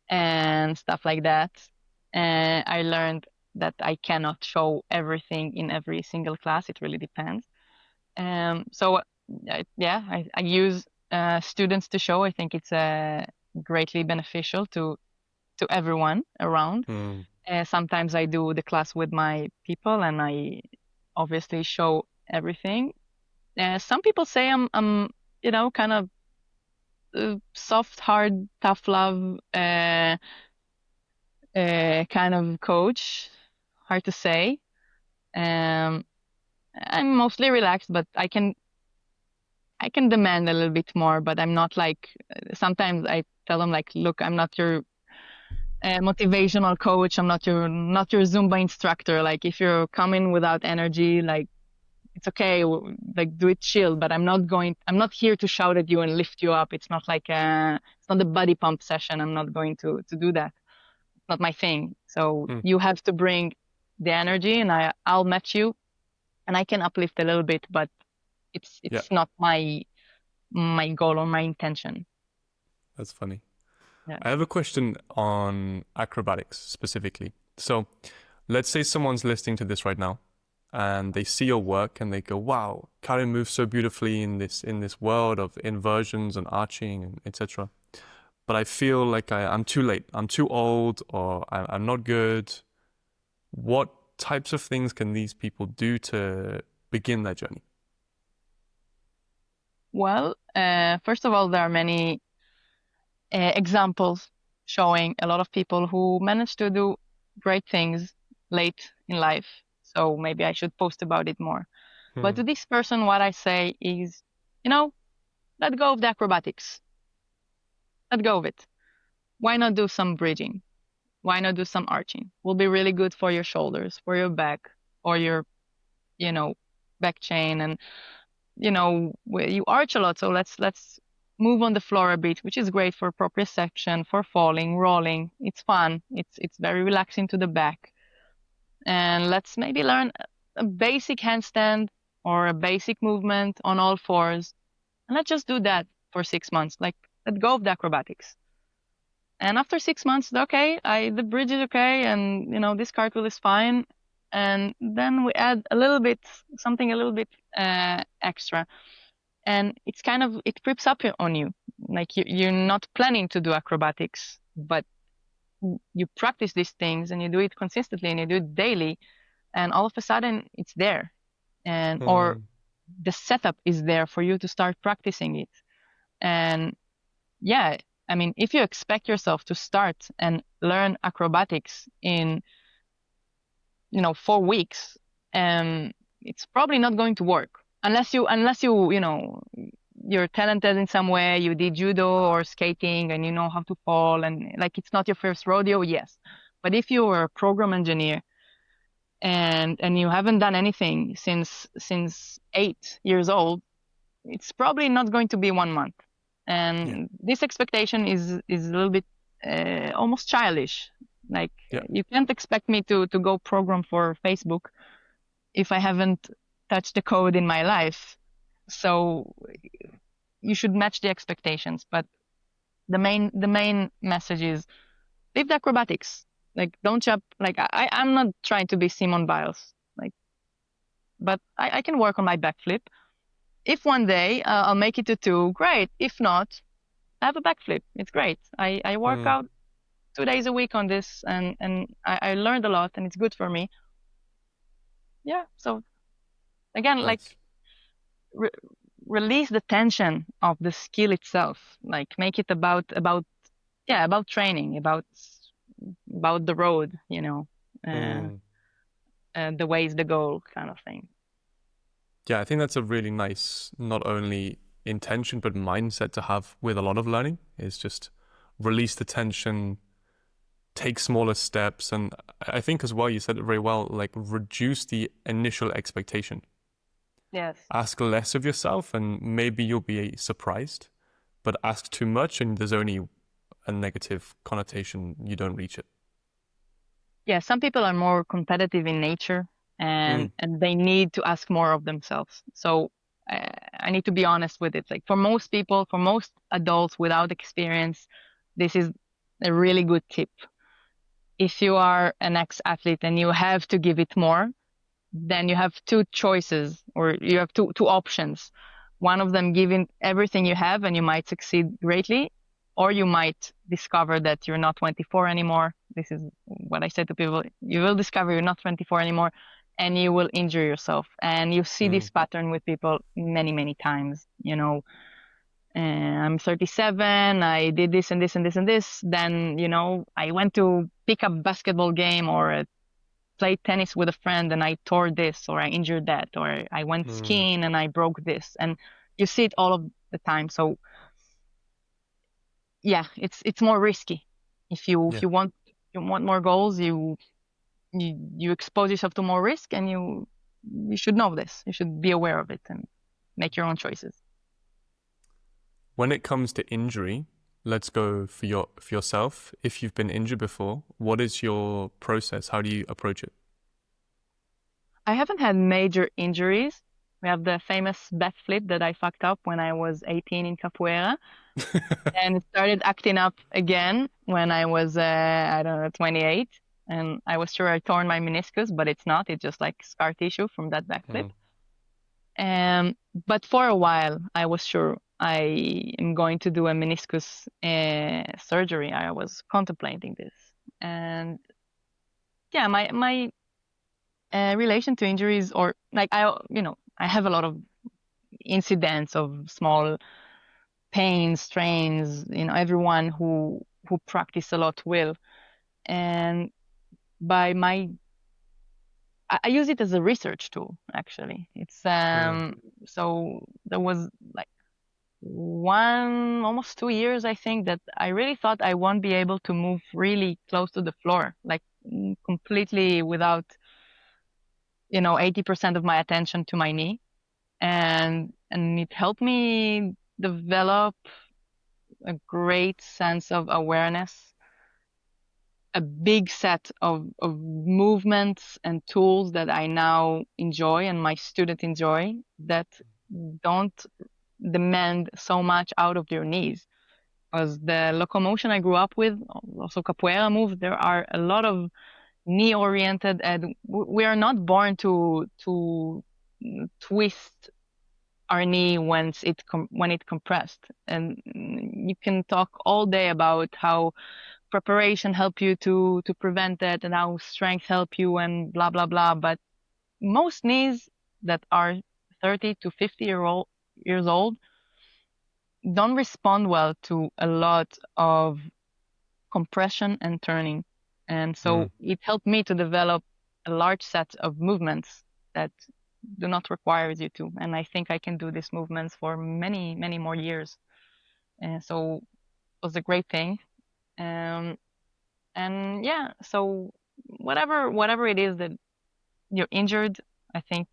S2: and stuff like that. I learned that I cannot show everything in every single class. It really depends. So yeah, I use students to show. I think it's greatly beneficial to everyone around.
S1: Hmm.
S2: Sometimes I do the class with my people, and I obviously show everything. Some people say I'm kind of soft, hard, tough love kind of coach. Hard to say. Um, I'm mostly relaxed, but I can demand a little bit more. But I'm not like sometimes I tell them like, look, I'm not your motivational coach. I'm not your Zumba instructor. Like if you're coming without energy, like it's okay, like do it chill, but I'm not here to shout at you and lift you up. It's not like it's not a body pump session. I'm not going to do that. It's not my thing. So
S1: Hmm.
S2: you have to bring the energy, and I'll match you, and I can uplift a little bit, but it's
S1: Yeah,
S2: it's not my goal or my intention.
S1: that's funny.
S2: Yeah.
S1: I have a question on acrobatics specifically. So, let's say someone's listening to this right now and they see your work and they go, "Wow, Karin moves so beautifully in this world of inversions and arching and etc." But I feel like I'm too late. I'm too old, or I'm not good. What types of things can these people do to begin their journey?
S2: Well, first of all, there are many examples showing a lot of people who manage to do great things late in life. So maybe I should post about it more. But
S1: Hmm.
S2: to this person, what I say is, you know, let go of the acrobatics. Let go of it. Why not do some bridging? Why not do some arching? Will be really good for your shoulders, for your back, or your, you know, back chain. And, you arch a lot. So let's move on the floor a bit, which is great for proprioception, for falling, rolling. It's fun. It's very relaxing to the back. And let's maybe learn a basic handstand or a basic movement on all fours. And let's just do that for 6 months. Like, let go of the acrobatics. And after 6 months, okay, the bridge is okay, and this cartwheel is fine. And then we add a little bit, something a little bit extra, and it creeps up on you. Like you're not planning to do acrobatics, but you practice these things and you do it consistently and you do it daily, and all of a sudden it's there, and or
S1: Hmm.
S2: the setup is there for you to start practicing it. And yeah, I mean, if you expect yourself to start and learn acrobatics in 4 weeks, it's probably not going to work. unless you you're talented in some way, you did judo or skating and you know how to fall, and like it's not your first rodeo, yes. But if you are a program engineer and you haven't done anything since 8 years old, it's probably not going to be 1 month.
S1: Yeah.
S2: And this expectation is a little bit almost childish. Like
S1: Yeah.
S2: you can't expect me to go program for Facebook if I haven't touched the code in my life. So you should match the expectations. But the main message is leave the acrobatics. Like don't jump. Like I'm not trying to be Simone Biles. Like, but I can work on my backflip. If one day I'll make it to two, great. If not, I have a backflip. It's great. I work
S1: Mm.
S2: out 2 days a week on this, and I learned a lot, and it's good for me. Yeah. So again, like
S1: Nice.
S2: re- release the tension of the skill itself. Like make it about yeah, about training, about the road, uh,
S1: Mm.
S2: the way is the goal kind of thing.
S1: Yeah, I think that's a really nice, not only intention, but mindset to have with a lot of learning is just release the tension, take smaller steps. And I think as well, you said it very well, like reduce the initial expectation.
S2: Yes.
S1: Ask less of yourself and maybe you'll be surprised, but ask too much and there's only a negative connotation, you don't reach it.
S2: Yeah, some people are more competitive in nature
S1: Mm.
S2: and they need to ask more of themselves. So I need to be honest with it. Like for most people, for most adults without experience, this is a really good tip. If you are an ex-athlete and you have to give it more, then you have two choices or you have two options. One of them giving everything you have and you might succeed greatly, or you might discover that you're not 24 anymore. This is what I say to people. You will discover you're not 24 anymore and you will injure yourself. And you see
S1: Mm.
S2: this pattern with people many, many times. I'm 37. I did this and this and this and this. Then, I went to pick up basketball game or played tennis with a friend and I tore this or I injured that or I went
S1: Mm.
S2: skiing and I broke this. And you see it all of the time. So yeah, it's more risky. If you if
S1: Yeah.
S2: you want more goals, you expose yourself to more risk, and you should know this. You should be aware of it and make your own choices.
S1: When it comes to injury, let's go for yourself. If you've been injured before, what is your process? How do you approach it?
S2: I haven't had major injuries. We have the famous backflip that I fucked up when I was 18 in Capoeira, and it started acting up again when I was I don't know 28, and I was sure I torn my meniscus, but it's not. It's just like scar tissue from that backflip.
S1: Mm.
S2: But for a while, I was sure I am going to do a meniscus surgery. I was contemplating this, and yeah, my relation to injuries, or like I have a lot of incidents of small pains, strains. Everyone who practice a lot will, and by my I use it as a research tool. Actually, it's
S1: Mm.
S2: so there was like almost 2 years, I think, that I really thought I won't be able to move really close to the floor, like completely without 80% of my attention to my knee, and it helped me develop a great sense of awareness, a big set of movements and tools that I now enjoy and my students enjoy, that don't demand so much out of your knees. Because the locomotion I grew up with, also capoeira moves, there are a lot of knee oriented, and we are not born to twist our knee when it compressed. And you can talk all day about how preparation help you to prevent that and how strength help you and blah blah blah. But most knees that are 30 to 50 years old don't respond well to a lot of compression and turning. And
S1: Mm.
S2: so it helped me to develop a large set of movements that do not require you to. And I think I can do these movements for many, many more years. And so it was a great thing. Um, and yeah, so whatever it is that you're injured, I think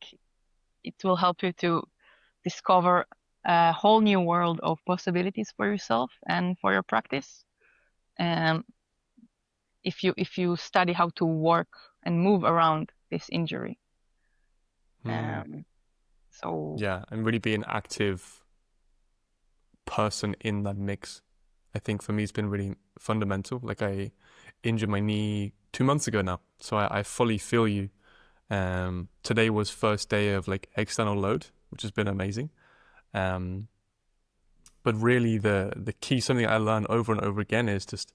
S2: it will help you to discover a whole new world of possibilities for yourself and for your practice. Um, if you study how to work and move around this injury.
S1: Hmm.
S2: Um, so
S1: Yeah, and really be an active person in that mix. I think for me it's been really fundamental. Like I injured my knee 2 months ago now, so I fully feel you. Today was first day of like external load, which has been amazing. Um, but really the key, something I learn over and over again, is just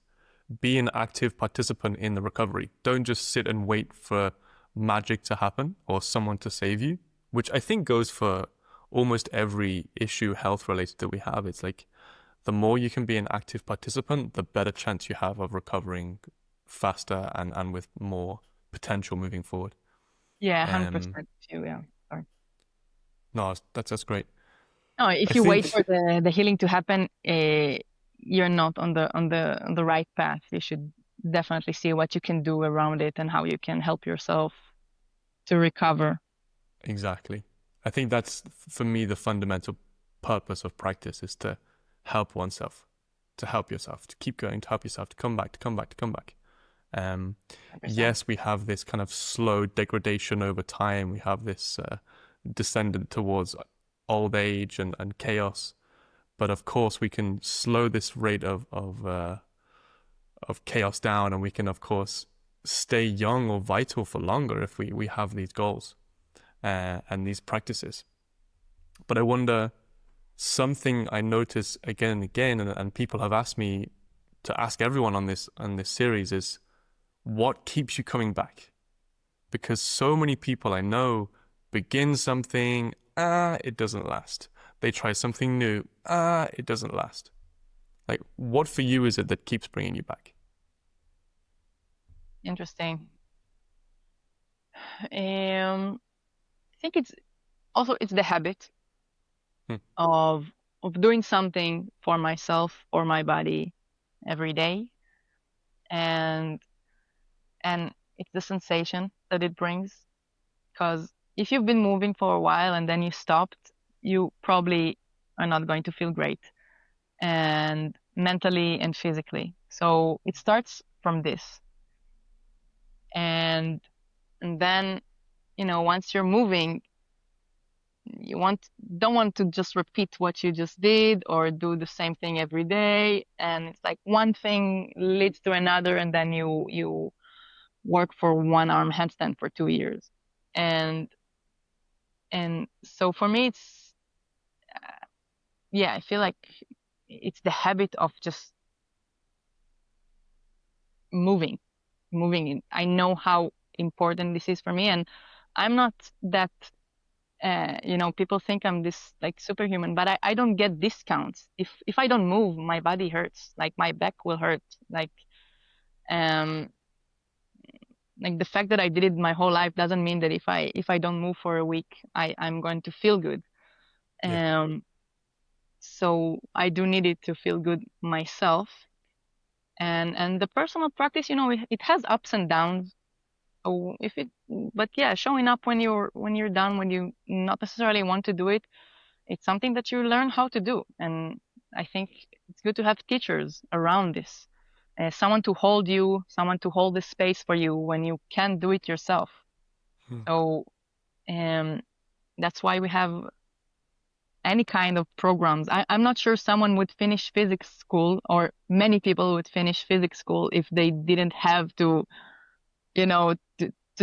S1: be an active participant in the recovery. Don't just sit and wait for magic to happen or someone to save you, which I think goes for almost every issue health related that we have. It's like the more you can be an active participant, the better chance you have of recovering faster and with more potential moving forward.
S2: yeah,
S1: Um,
S2: 100% too. Yeah. Sorry.
S1: no, that's great.
S2: No,
S1: I
S2: if you wait
S1: think
S2: for the healing to happen, you're not on the right path. You should definitely see what you can do around it and how you can help yourself to recover.
S1: exactly. I think that's for me the fundamental purpose of practice is to help oneself, to help yourself, to keep going, to help yourself, to come back, to come back, to come back. Um,
S2: 100%.
S1: yes, we have this kind of slow degradation over time. We have this descendant towards old age and chaos. But of course, we can slow this rate of chaos down, and we can, of course, stay young or vital for longer if we have these goals and these practices. But I wonder, something I notice again and again, and people have asked me to ask everyone on this series is, what keeps you coming back? Because so many people I know begin something, it doesn't last. They try something new, it doesn't last. Like, what for you is it that keeps bringing you back?
S2: Interesting. I think it's the habit
S1: Hmm.
S2: of doing something for myself or my body every day, and it's the sensation that it brings. Because if you've been moving for a while and then you stopped, you probably are not going to feel great, and mentally and physically. So it starts from this, and then once you're moving, you don't want to just repeat what you just did or do the same thing every day, and it's like one thing leads to another, and then you work for one arm handstand for 2 years. And and so for me, it's yeah, I feel like it's the habit of just moving moving in. I know how important this is for me, and I'm not that people think I'm this like superhuman, but I don't get discounts. If I don't move, my body hurts. Like my back will hurt. Um, like the fact that I did it my whole life doesn't mean that if I don't move for a week, I'm going to feel good.
S1: Yeah.
S2: Um, so I do need it to feel good myself. And the personal practice, it has ups and downs. Oh, but yeah, showing up when you're done, when you not necessarily want to do it, it's something that you learn how to do. And I think it's good to have teachers around this, someone to hold you, someone to hold the space for you when you can't do it yourself.
S1: Hmm.
S2: So um, that's why we have any kind of programs. I'm not sure someone would finish physics school, or many people would finish physics school, if they didn't have to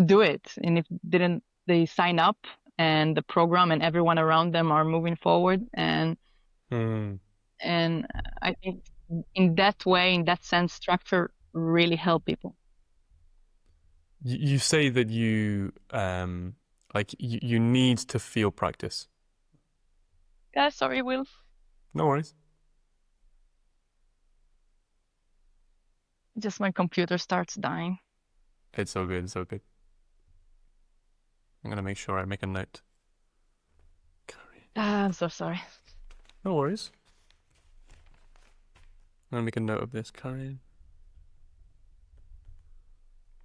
S2: do it, and if didn't they sign up, and the program and everyone around them are moving forward.
S1: Hmm.
S2: And I think in that way, in that sense, structure really help people.
S1: You say that you need to feel practice.
S2: Yeah, sorry, Will.
S1: No worries.
S2: Just my computer starts dying.
S1: It's so good. It's so good. I'm gonna make sure I make a note.
S2: I'm so sorry.
S1: No worries. I'm gonna make a note of this, Karin.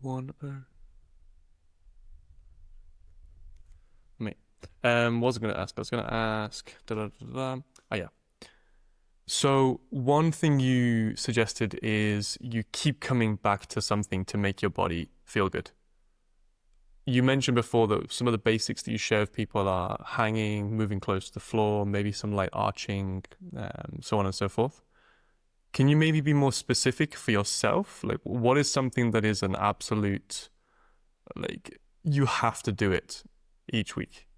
S1: 1-0. Me. What was I gonna ask? I was gonna ask. Da, da, da, da. Oh yeah. So one thing you suggested is you keep coming back to something to make your body feel good. You mentioned before that some of the basics that you share with people are hanging, moving close to the floor, maybe some light arching, so on and so forth. Can you maybe be more specific for yourself? Like, what is something that is an absolute, like, you have to do it each week?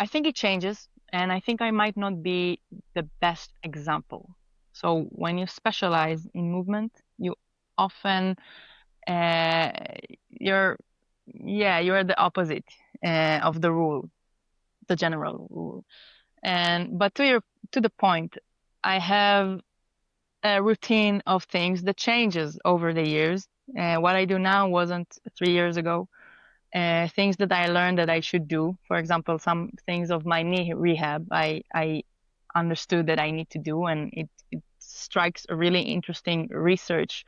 S2: I think it changes, and I think I might not be the best example. So when you specialize in movement, you often uh, you're yeah you're the opposite of the rule, the general rule. And but to the point, I have a routine of things that changes over the years. What I do now wasn't 3 years ago. Things that I learned that I should do. For example, some things of my knee rehab, I understood that I need to do, and it strikes a really interesting research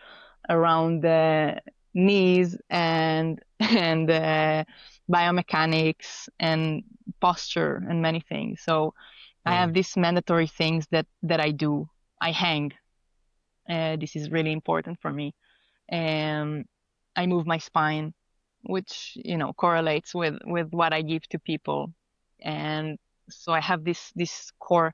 S2: around the knees and and biomechanics and posture and many things. So I have
S1: Mm,
S2: these mandatory things that I do. I hang. This is really important for me. Um, I move my spine, which correlates with what I give to people, and so I have this core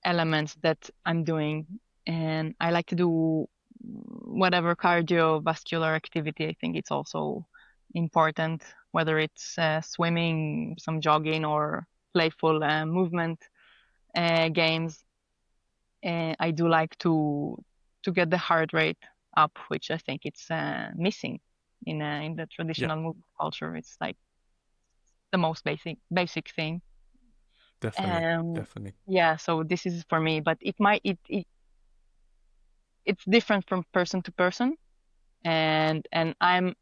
S2: elements that I'm doing, and I like to do whatever cardiovascular activity. I think it's also important, whether it's swimming, some jogging, or playful movement games. I do like to get the heart rate up, which I think it's missing in the
S1: yeah,
S2: traditional movement culture. It's like the most basic thing.
S1: definitely,
S2: Um,
S1: definitely.
S2: yeah, so this is for me, but it's different from person to person, and I'm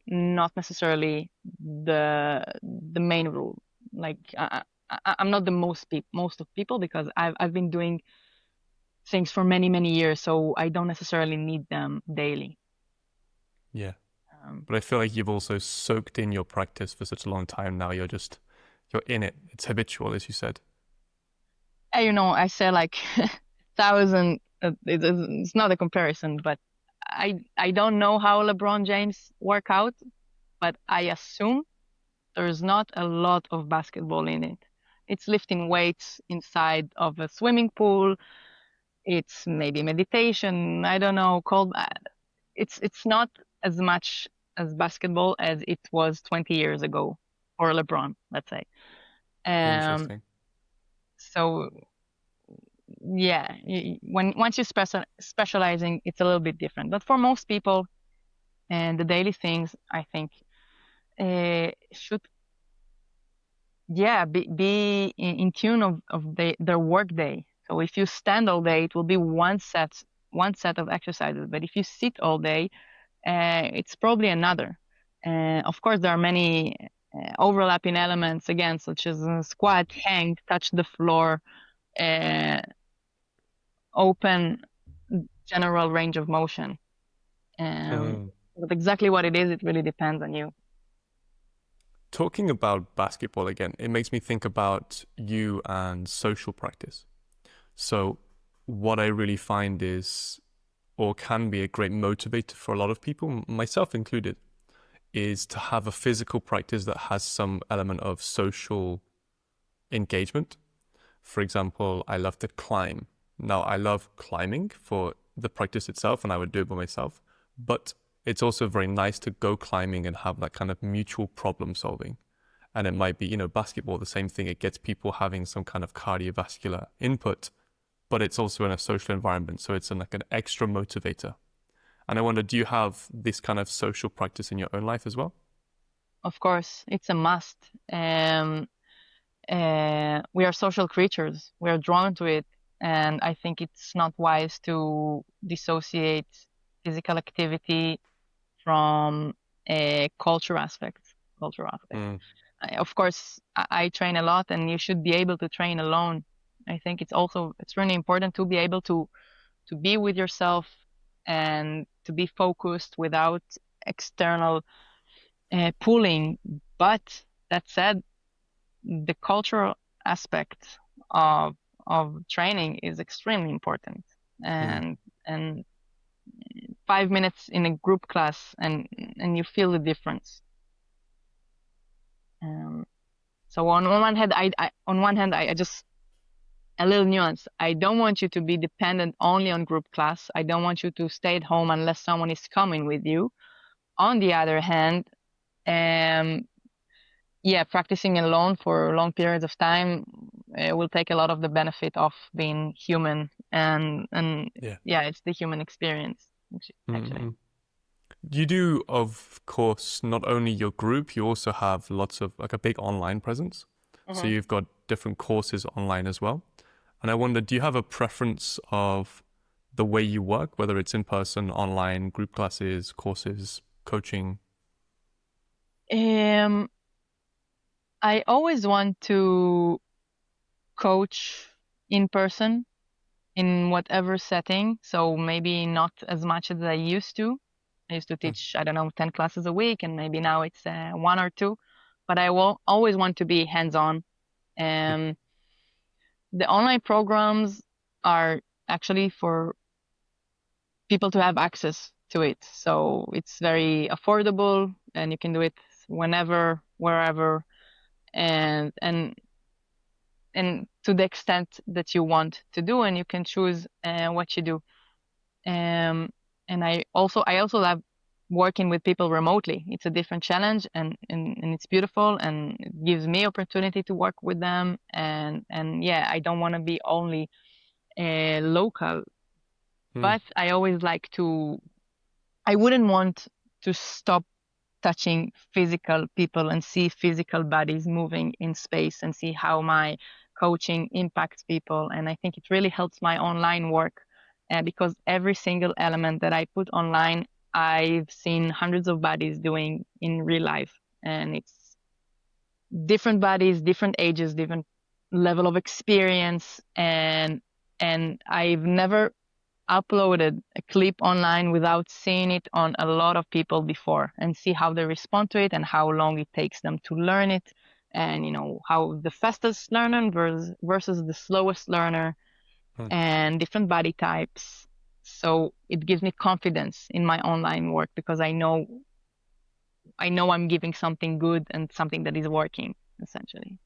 S2: not necessarily the main rule. Like I'm not the most of people because I've been doing things for many years, so I don't necessarily need them daily.
S1: Yeah.
S2: Um,
S1: But I feel like you've also soaked in your practice for such a long time now. You're in it. It's habitual, as you said.
S2: I say like thousand. It's not a comparison, but I don't know how LeBron James work out, but I assume there's not a lot of basketball in it. It's lifting weights inside of a swimming pool. It's maybe meditation. I don't know. Called it's not as much as basketball as it was 20 years ago for LeBron, let's say. Um,
S1: Interesting.
S2: so yeah, when once you specializing, it's a little bit different. But for most people and the daily things, I think should be in tune of their work day. So if you stand all day, it will be one set of exercises. But if you sit all day, it's probably another. Of course, there are many overlapping elements again, such as squat, hang, touch the floor, uh, open general range of motion.
S1: Mm.
S2: But exactly what it is, it really depends on you.
S1: Talking about basketball again, it makes me think about you and social practice. So, what I really find is, or can be a great motivator for a lot of people, myself included, is to have a physical practice that has some element of social engagement. For example, I love to climb. Now, I love climbing for the practice itself, and I would do it by myself. But it's also very nice to go climbing and have that kind of mutual problem solving. And it might be, basketball, the same thing. It gets people having some kind of cardiovascular input, but it's also in a social environment. So it's like an extra motivator. And I wonder, do you have this kind of social practice in your own life as well?
S2: Of course, it's a must. We are social creatures. We are drawn to it, and I think it's not wise to dissociate physical activity from a culture aspect. Cultural aspect.
S1: Mm,
S2: of course, I train a lot, and you should be able to train alone. I think it's really important to be able to be with yourself and to be focused without external pulling. But that said, the cultural aspect of training is extremely important,
S1: Mm.
S2: and 5 minutes in a group class, and you feel the difference. Um, so on one hand, I just a little nuance. I don't want you to be dependent only on group class. I don't want you to stay at home unless someone is coming with you. On the other hand, um, yeah, practicing alone for long periods of time will take a lot of the benefit of being human, and
S1: Yeah.
S2: yeah, it's the human experience actually.
S1: Mm-hmm. You do, of course, not only your group, you also have lots of like a big online presence. So
S2: Hmm.
S1: you've got different courses online as well. And I wonder, do you have a preference of the way you work, whether it's in person, online, group classes, courses, coaching?
S2: Um, I always want to coach in person in whatever setting. So maybe not as much as I used to. I used to
S1: Mm.
S2: teach, I don't know, 10 classes a week, and maybe now it's one or two. But I will always want to be hands-on. Um, the online programs are actually for people to have access to it. So it's very affordable, and you can do it whenever, wherever, and to the extent that you want to do, and you can choose what you do. Um, and I also love working with people remotely. It's a different challenge, and it's beautiful, and it gives me opportunity to work with them. And yeah, I don't want to be only local,
S1: Mm.
S2: but I always like to. I wouldn't want to stop touching physical people and see physical bodies moving in space and see how my coaching impacts people. And I think it really helps my online work because every single element that I put online, I've seen hundreds of bodies doing in real life. And it's different bodies, different ages, different level of experience. And I've never uploaded a clip online without seeing it on a lot of people before and see how they respond to it and how long it takes them to learn it, and how the fastest learner versus the slowest learner,
S1: Mm.
S2: and different body types. So it gives me confidence in my online work because I know I'm giving something good and something that is working essentially.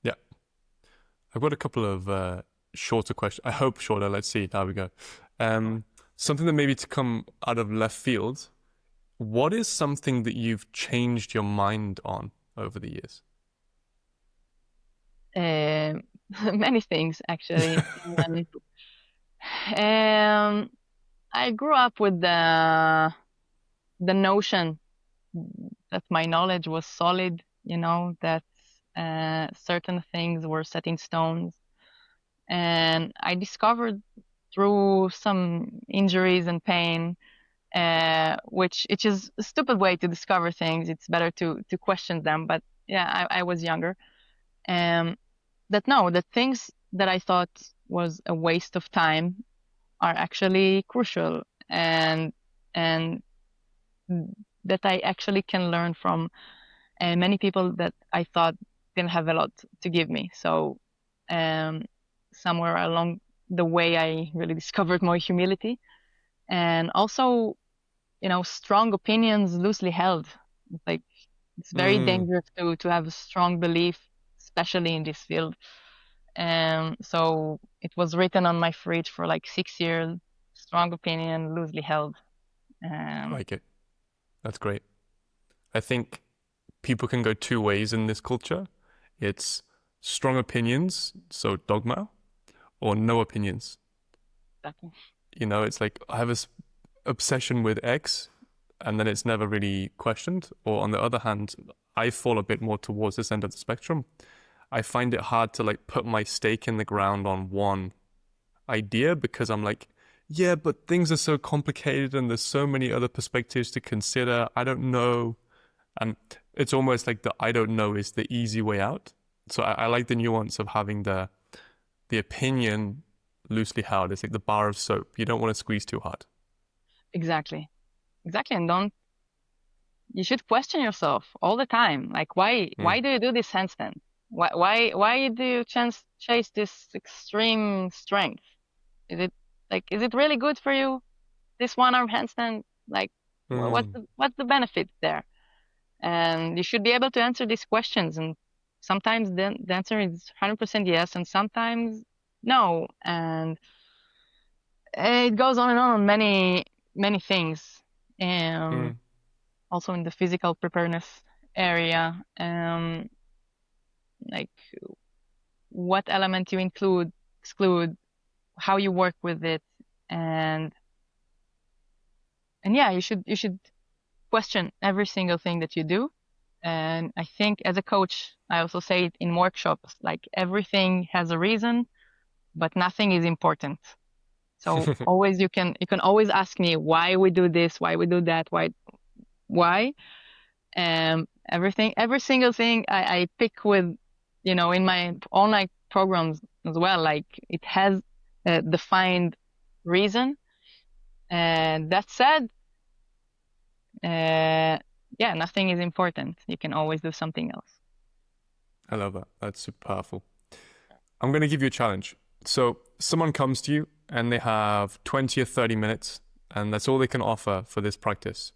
S1: Yeah. I've got a couple of shorter questions. I hope shorter. Let's see. There we go. Um, Something that maybe to come out of left field. What is something that you've changed your mind on over the years?
S2: Um, Many things actually. Um, I grew up with the notion that my knowledge was solid, that certain things were set in stones. And I discovered through some injuries and pain, which it is a stupid way to discover things. It's better to question them. But yeah, I was younger. Um, that no, the things that I thought was a waste of time are actually crucial, and that I actually can learn from many people that I thought didn't have a lot to give me. So um, somewhere along the way, I really discovered more humility, and also, strong opinions loosely held. Like it's very
S1: Mm,
S2: dangerous to have a strong belief, especially in this field. So it was written on my fridge for like 6 years. Strong opinion, loosely held.
S1: I
S2: Um,
S1: like it. That's great. I think people can go two ways in this culture. It's strong opinions, so dogma, or no opinions.
S2: exactly.
S1: It's like I have this obsession with X, and then it's never really questioned. Or on the other hand, I fall a bit more towards this end of the spectrum. I find it hard to like put my stake in the ground on one idea because I'm like, yeah, but things are so complicated and there's so many other perspectives to consider. I don't know. And it's almost like the I don't know is the easy way out. So I like the nuance of having the opinion loosely held. It's like the bar of soap. You don't want to squeeze too hard.
S2: Exactly. Exactly. And don't, you should question yourself all the time. Like,
S1: Mm,
S2: why do you do this handstand? Why do you chase this extreme strength? Is it is it really good for you? This one arm handstand, like,
S1: mm,
S2: what's the benefit there? And you should be able to answer these questions. And sometimes the answer is 100% yes, and sometimes no. And it goes on and on many things.
S1: mm,
S2: Also in the physical preparedness area, like what element you include, exclude, how you work with it, and yeah, you should question every single thing that you do. And I think as a coach, I also say it in workshops, like everything has a reason, but nothing is important. So always you can always ask me why we do this, why we do that, why. Every single thing I pick with, in my online programs as well, like it has a defined reason. And that said, uh, yeah, nothing is important. You can always do something else.
S1: I love that. That's super powerful. I'm going to give you a challenge. So, someone comes to you and they have 20 or 30 minutes, and that's all they can offer for this practice.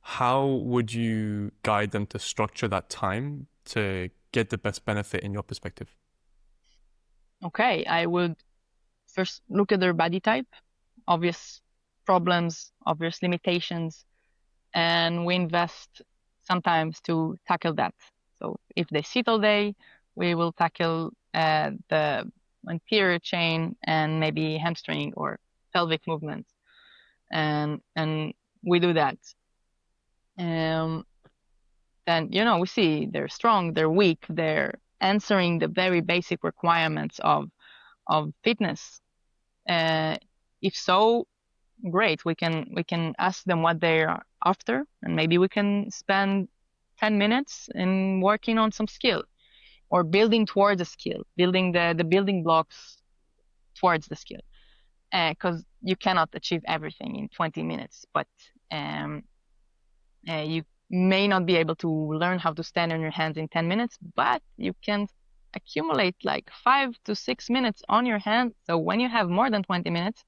S1: How would you guide them to structure that time to get the best benefit in your perspective?
S2: Okay, I would first look at their body type, obvious problems, obvious limitations, and we invest sometimes to tackle that. So if they sit all day, we will tackle the anterior chain and maybe hamstring or pelvic movements, and we do that. Um, then we see they're strong, they're weak, they're answering the very basic requirements of fitness. Uh, if so, great. We can ask them what they're after, and maybe we can spend 10 minutes in working on some skill or building towards a skill, building the building blocks towards the skill. Because you cannot achieve everything in 20 minutes, but um, you may not be able to learn how to stand on your hands in 10 minutes, but you can accumulate like 5 to 6 minutes on your hand. So when you have more than 20 minutes,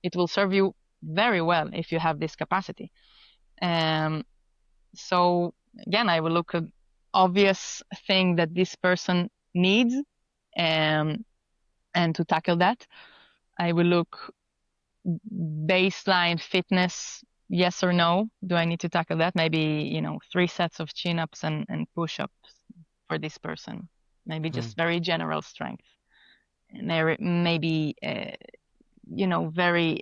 S2: it will serve you very well if you have this capacity. Um, so again, I will look at obvious thing that this person needs, um, and to tackle that, I will look baseline fitness. Yes or no? Do I need to tackle that? Maybe, 3 sets of chin ups and push ups for this person. Maybe
S1: Mm,
S2: just very general strength. And there maybe, very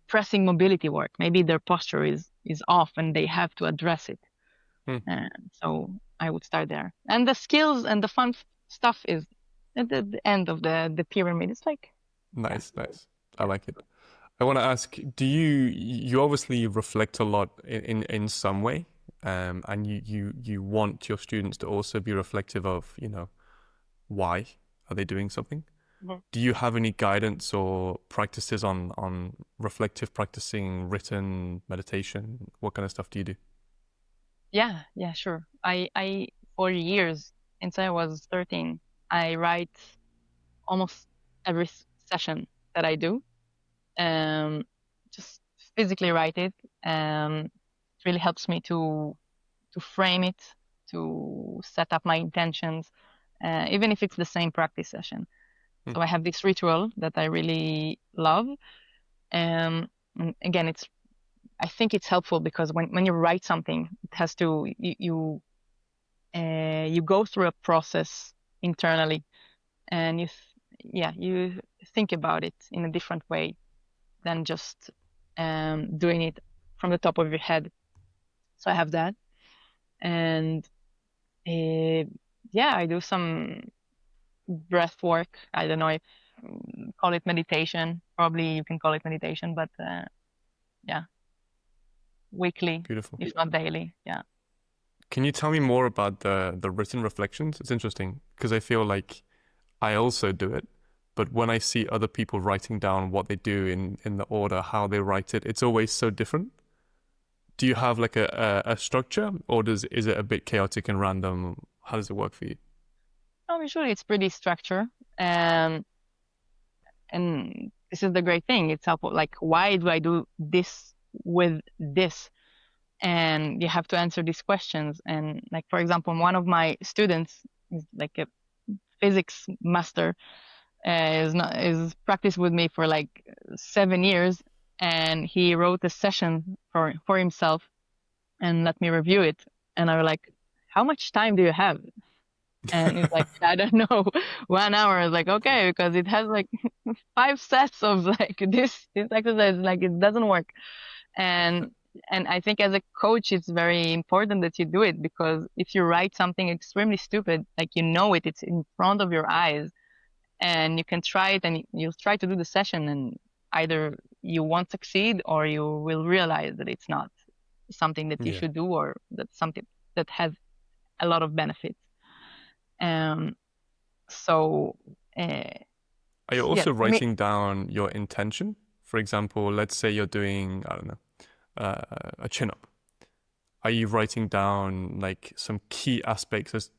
S2: pressing mobility work. Maybe their posture is off and they have to address it.
S1: mm.
S2: So I would start there. And the skills and the fun stuff is at the end of the pyramid. It's like, yeah,
S1: Nice, nice. I
S2: yeah.
S1: like it. I want to ask, do you obviously reflect a lot in some way, and you want your students to also be reflective of, why are they doing something?
S2: Mhm.
S1: Do you have any guidance or practices on reflective practicing, written meditation? What kind of stuff do you do?
S2: Yeah, sure. I for years, since I was 13, I write almost every session that I do. Um, just physically write it. It really helps me to frame it, to set up my intentions, even if it's the same practice session.
S1: Hmm,
S2: So I have this ritual that I really love. And again, I think it's helpful because when you write something, it has to you go through a process internally, and you think about it in a different way than just doing it from the top of your head. So I have that, and uh, yeah, I do some breath work. I don't know if call it meditation. Probably you can call it meditation, but yeah, weekly,
S1: beautiful.
S2: if not daily. Yeah.
S1: Can you tell me more about the written reflections? It's interesting because I feel like I also do it, but when I see other people writing down what they do in the order, how they write it, it's always so different. Do you have like a structure, or is it a bit chaotic and random? How does it work for you?
S2: Oh, usually it's pretty structured. Um, and this is the great thing. It's helpful. Like, why do I do this with this? And you have to answer these questions. And like, for example, one of my students is like a physics master, is practiced with me for like 7 years, and he wrote a session for himself and let me review it. And I was like, how much time do you have? And he's like, I don't know, 1 hour. I was like, okay, because it has like 5 sets of like this exercise, like it doesn't work. And and I think as a coach, it's very important that you do it, because if you write something extremely stupid, like it's in front of your eyes, and you can try it, and you'll try to do the session, and either you won't succeed or you will realize that it's not something that you
S1: Yeah.
S2: should do, or that's something that has a lot of benefits. Um, so, uh,
S1: Are you
S2: yeah,
S1: also
S2: to me,
S1: writing down your intention? For example, let's say you're doing, I don't know, a chin up. Are you writing down like some key aspects as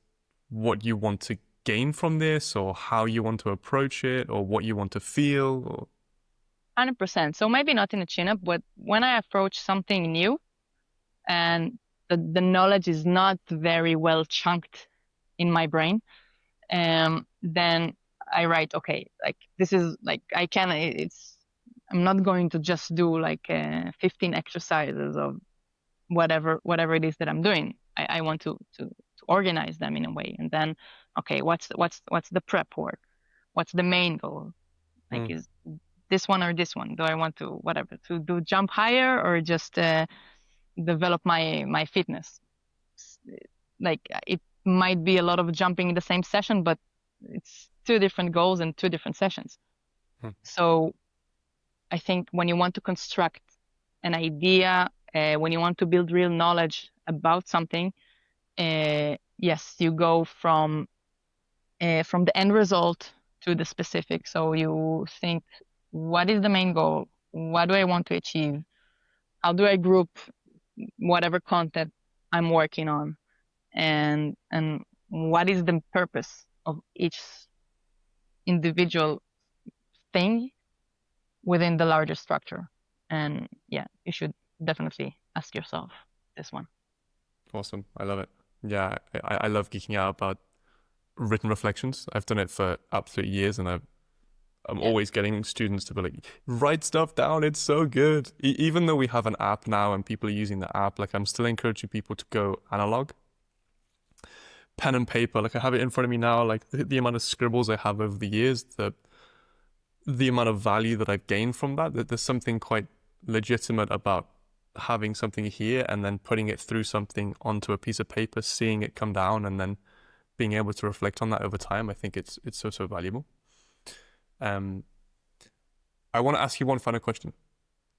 S1: what you want to gain from this, or how you want to approach it, or what you want to feel? Or
S2: 100%. So maybe not in a chin-up, but when I approach something new and the knowledge is not very well chunked in my brain, then I write, okay, like this is like I'm not going to just do like 15 exercises of whatever it is that I'm doing. I want to organize them in a way, and then okay, what's the prep work? What's the main goal? Like,
S1: mm,
S2: is this one or this one? Do I want to whatever to do jump higher, or just develop my fitness? Like, it might be a lot of jumping in the same session, but it's two different goals and two different sessions.
S1: mm,
S2: So I think when you want to construct an idea, when you want to build real knowledge about something, yes, you go from the end result to the specific. So you think, what is the main goal? What do I want to achieve? How do I group whatever content I'm working on? And what is the purpose of each individual thing within the larger structure? And yeah, you should definitely ask yourself this one.
S1: awesome. I love it. Yeah, I love geeking out about written reflections. I've done it for absolute years, and I'm
S2: Yeah.
S1: always getting students to be like, write stuff down. It's so good. Even though we have an app now and people are using the app, like I'm still encouraging people to go analog, pen and paper. Like I have it in front of me now. Like the amount of scribbles I have over the years, the amount of value that I've gained from that. That there's something quite legitimate about having something here and then putting it through something onto a piece of paper, seeing it come down, and then being able to reflect on that over time. I think it's so valuable. Um, I want to ask you one final question.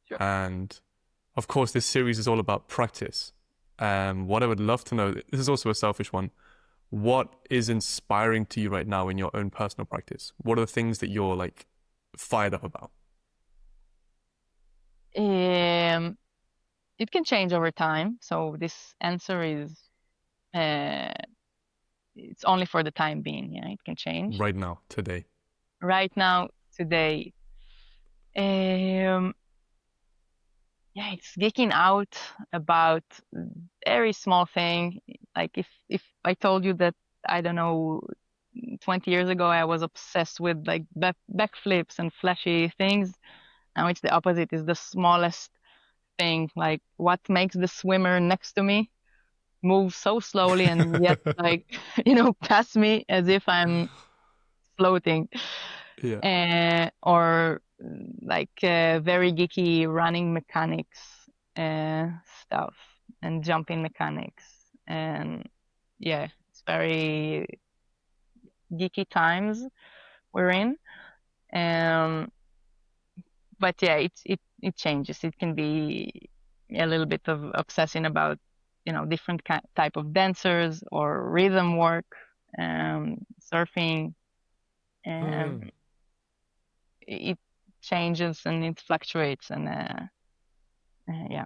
S2: Sure.
S1: And of course, this series is all about practice. What I would love to know, this is also a selfish one. What is inspiring to you right now in your own personal practice? What are the things that you're like fired up about?
S2: Um, it can change over time. So this answer is uh, it's only for the time being. Yeah, it can change.
S1: Right now, today.
S2: Right now, today, um, yeah, it's geeking out about very small thing. Like, if I told you that, I don't know, 20 years ago I was obsessed with like backflips and flashy things. Now it's the opposite. Is the smallest thing. Like, what makes the swimmer next to me move so slowly and yet like pass me as if I'm floating.
S1: Yeah.
S2: Or like very geeky running mechanics uh, stuff and jumping mechanics. And yeah, it's very geeky times we're in. Um, but yeah, it changes. It can be a little bit of obsessing about different type of dancers or rhythm work, surfing.
S1: Mm.
S2: Um, it changes and it fluctuates, and yeah.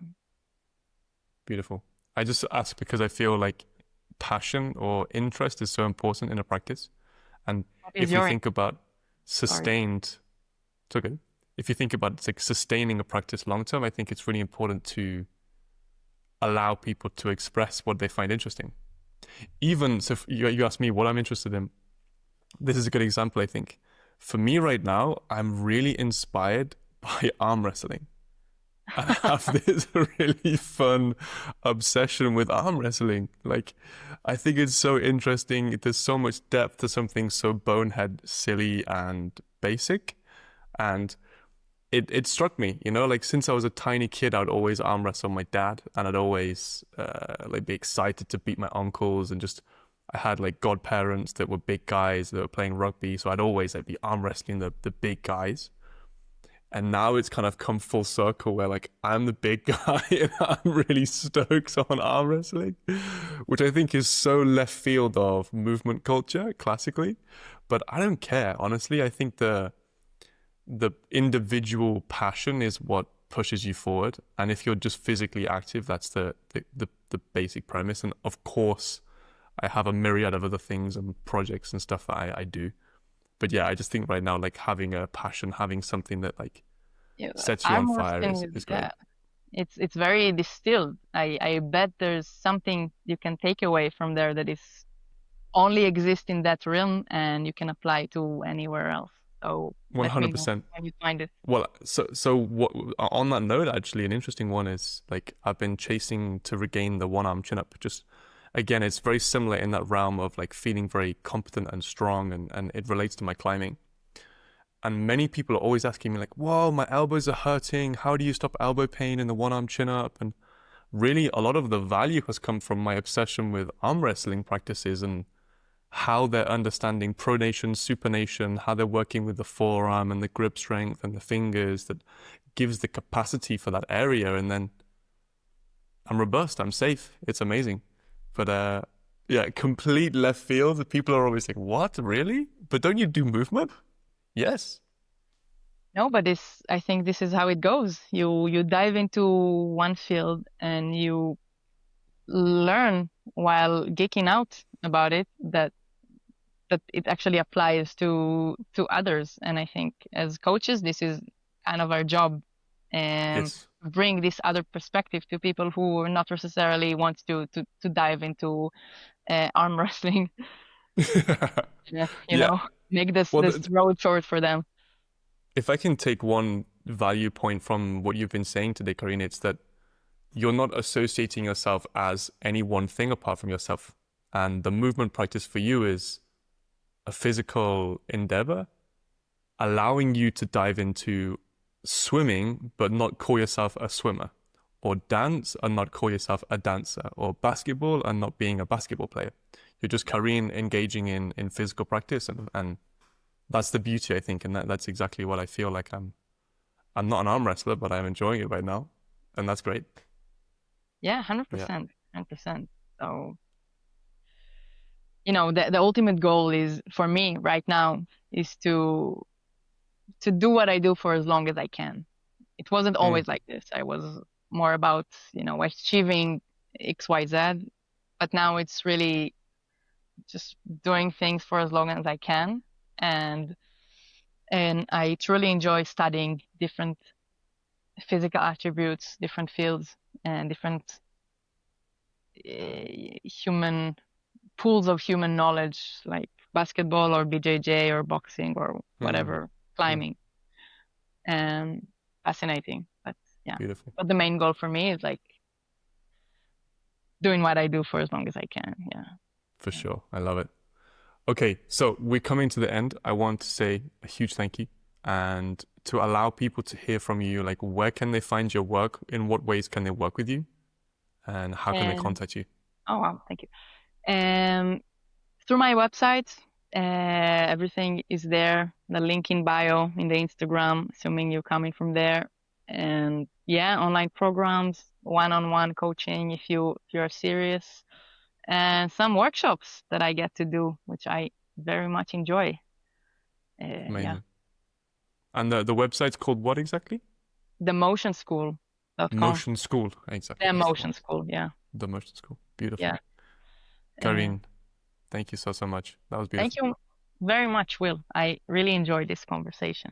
S1: Beautiful. I just ask because I feel like passion or interest is so important in a practice. And
S2: What is
S1: if we
S2: your
S1: think about
S2: sorry?
S1: sustained, it's okay. If you think about it's like sustaining a practice long term, I think it's really important to allow people to express what they find interesting. Even so, if you ask me what I'm interested in, this is a good example, I think. For me right now, I'm really inspired by arm wrestling. And I have this really fun obsession with arm wrestling. Like, I think it's so interesting. There's so much depth to something so bonehead, silly, and basic. And it struck me, like since I was a tiny kid, I'd always arm wrestle my dad, and I'd always like be excited to beat my uncles, and just I had like godparents that were big guys that were playing rugby, so I'd always like be arm wrestling the big guys. And now it's kind of come full circle where like I'm the big guy and I'm really stoked on arm wrestling, which I think is so left field of movement culture classically. But I don't care, honestly. I think the individual passion is what pushes you forward. And if you're just physically active, that's the basic premise. And of course, I have a myriad of other things and projects and stuff that I do. But yeah, I just think right now, like having a passion, having something that like
S2: Yeah,
S1: sets you on
S2: arm
S1: fire
S2: wrestling
S1: is
S2: is,
S1: great.
S2: yeah, it's very distilled. I bet there's something you can take away from there that is only exist in that realm, and you can apply to anywhere else. So let me know
S1: 100%.
S2: when you find it.
S1: Well, so what on that note, actually, an interesting one is like I've been chasing to regain the one arm chin up. Just again, it's very similar in that realm of like feeling very competent and strong, and it relates to my climbing. And many people are always asking me like, "Whoa, my elbows are hurting. How do you stop elbow pain in the one arm chin up?" And really, a lot of the value has come from my obsession with arm wrestling practices and how they're understanding pronation, supination, how they're working with the forearm and the grip strength and the fingers that gives the capacity for that area. And then I'm robust, I'm safe. It's amazing. But yeah, complete left field. People are always like, what, really? But don't you do movement? Yes.
S2: No, but I think this is how it goes. You dive into one field and you learn while geeking out about it that it actually applies to others. And I think as coaches, this is kind of our job, and
S1: Yes.
S2: bring this other perspective to people who not necessarily want to dive into arm wrestling. Yeah,
S1: Yeah.
S2: make this
S1: Well,
S2: this road short for them.
S1: if I can take one value point from what you've been saying today, Karin, it's that you're not associating yourself as any one thing apart from yourself. And the movement practice for you is a physical endeavor, allowing you to dive into swimming, but not call yourself a swimmer, or dance and not call yourself a dancer, or basketball and not being a basketball player. You're just Karin engaging in physical practice, and that's the beauty, I think, and that's exactly what I feel like. I'm not an arm wrestler, but I'm enjoying it right now, and that's great.
S2: Yeah,
S1: Yeah.
S2: 100%, 100%. So, the ultimate goal is for me right now is to do what I do for as long as I can. It wasn't
S1: Mm.
S2: always like this. I was more about, achieving XYZ, but now it's really just doing things for as long as I can. And and I truly enjoy studying different physical attributes, different fields, and different human pools of human knowledge, like basketball or BJJ or boxing or
S1: Mm.
S2: whatever,
S1: Mm.
S2: climbing. And fascinating. But yeah,
S1: Beautiful.
S2: but the main goal for me is like doing what I do for as long as I can. Yeah.
S1: For
S2: Yeah.
S1: sure. I love it. Okay, so we're coming to the end. I want to say a huge thank you and to allow people to hear from you, like where can they find your work? In what ways can they work with you? And how can they
S2: And
S1: contact you?
S2: oh wow, thank you. Um, through my website, everything is there. The link in bio in the Instagram, assuming you're coming from there. And yeah, online programs, one-on-one coaching if you're serious, and some workshops that I get to do, which I very much enjoy. Yeah,
S1: Amazing. And the website's called what exactly?
S2: themotionschool.com.
S1: Motion School. Exactly.
S2: The
S1: That's the one.
S2: Motion School, yeah.
S1: The Motion School. Beautiful.
S2: Yeah. Uh,
S1: Karin, thank you so much. That was
S2: Thank
S1: beautiful.
S2: you very much, Will. I really enjoyed this conversation.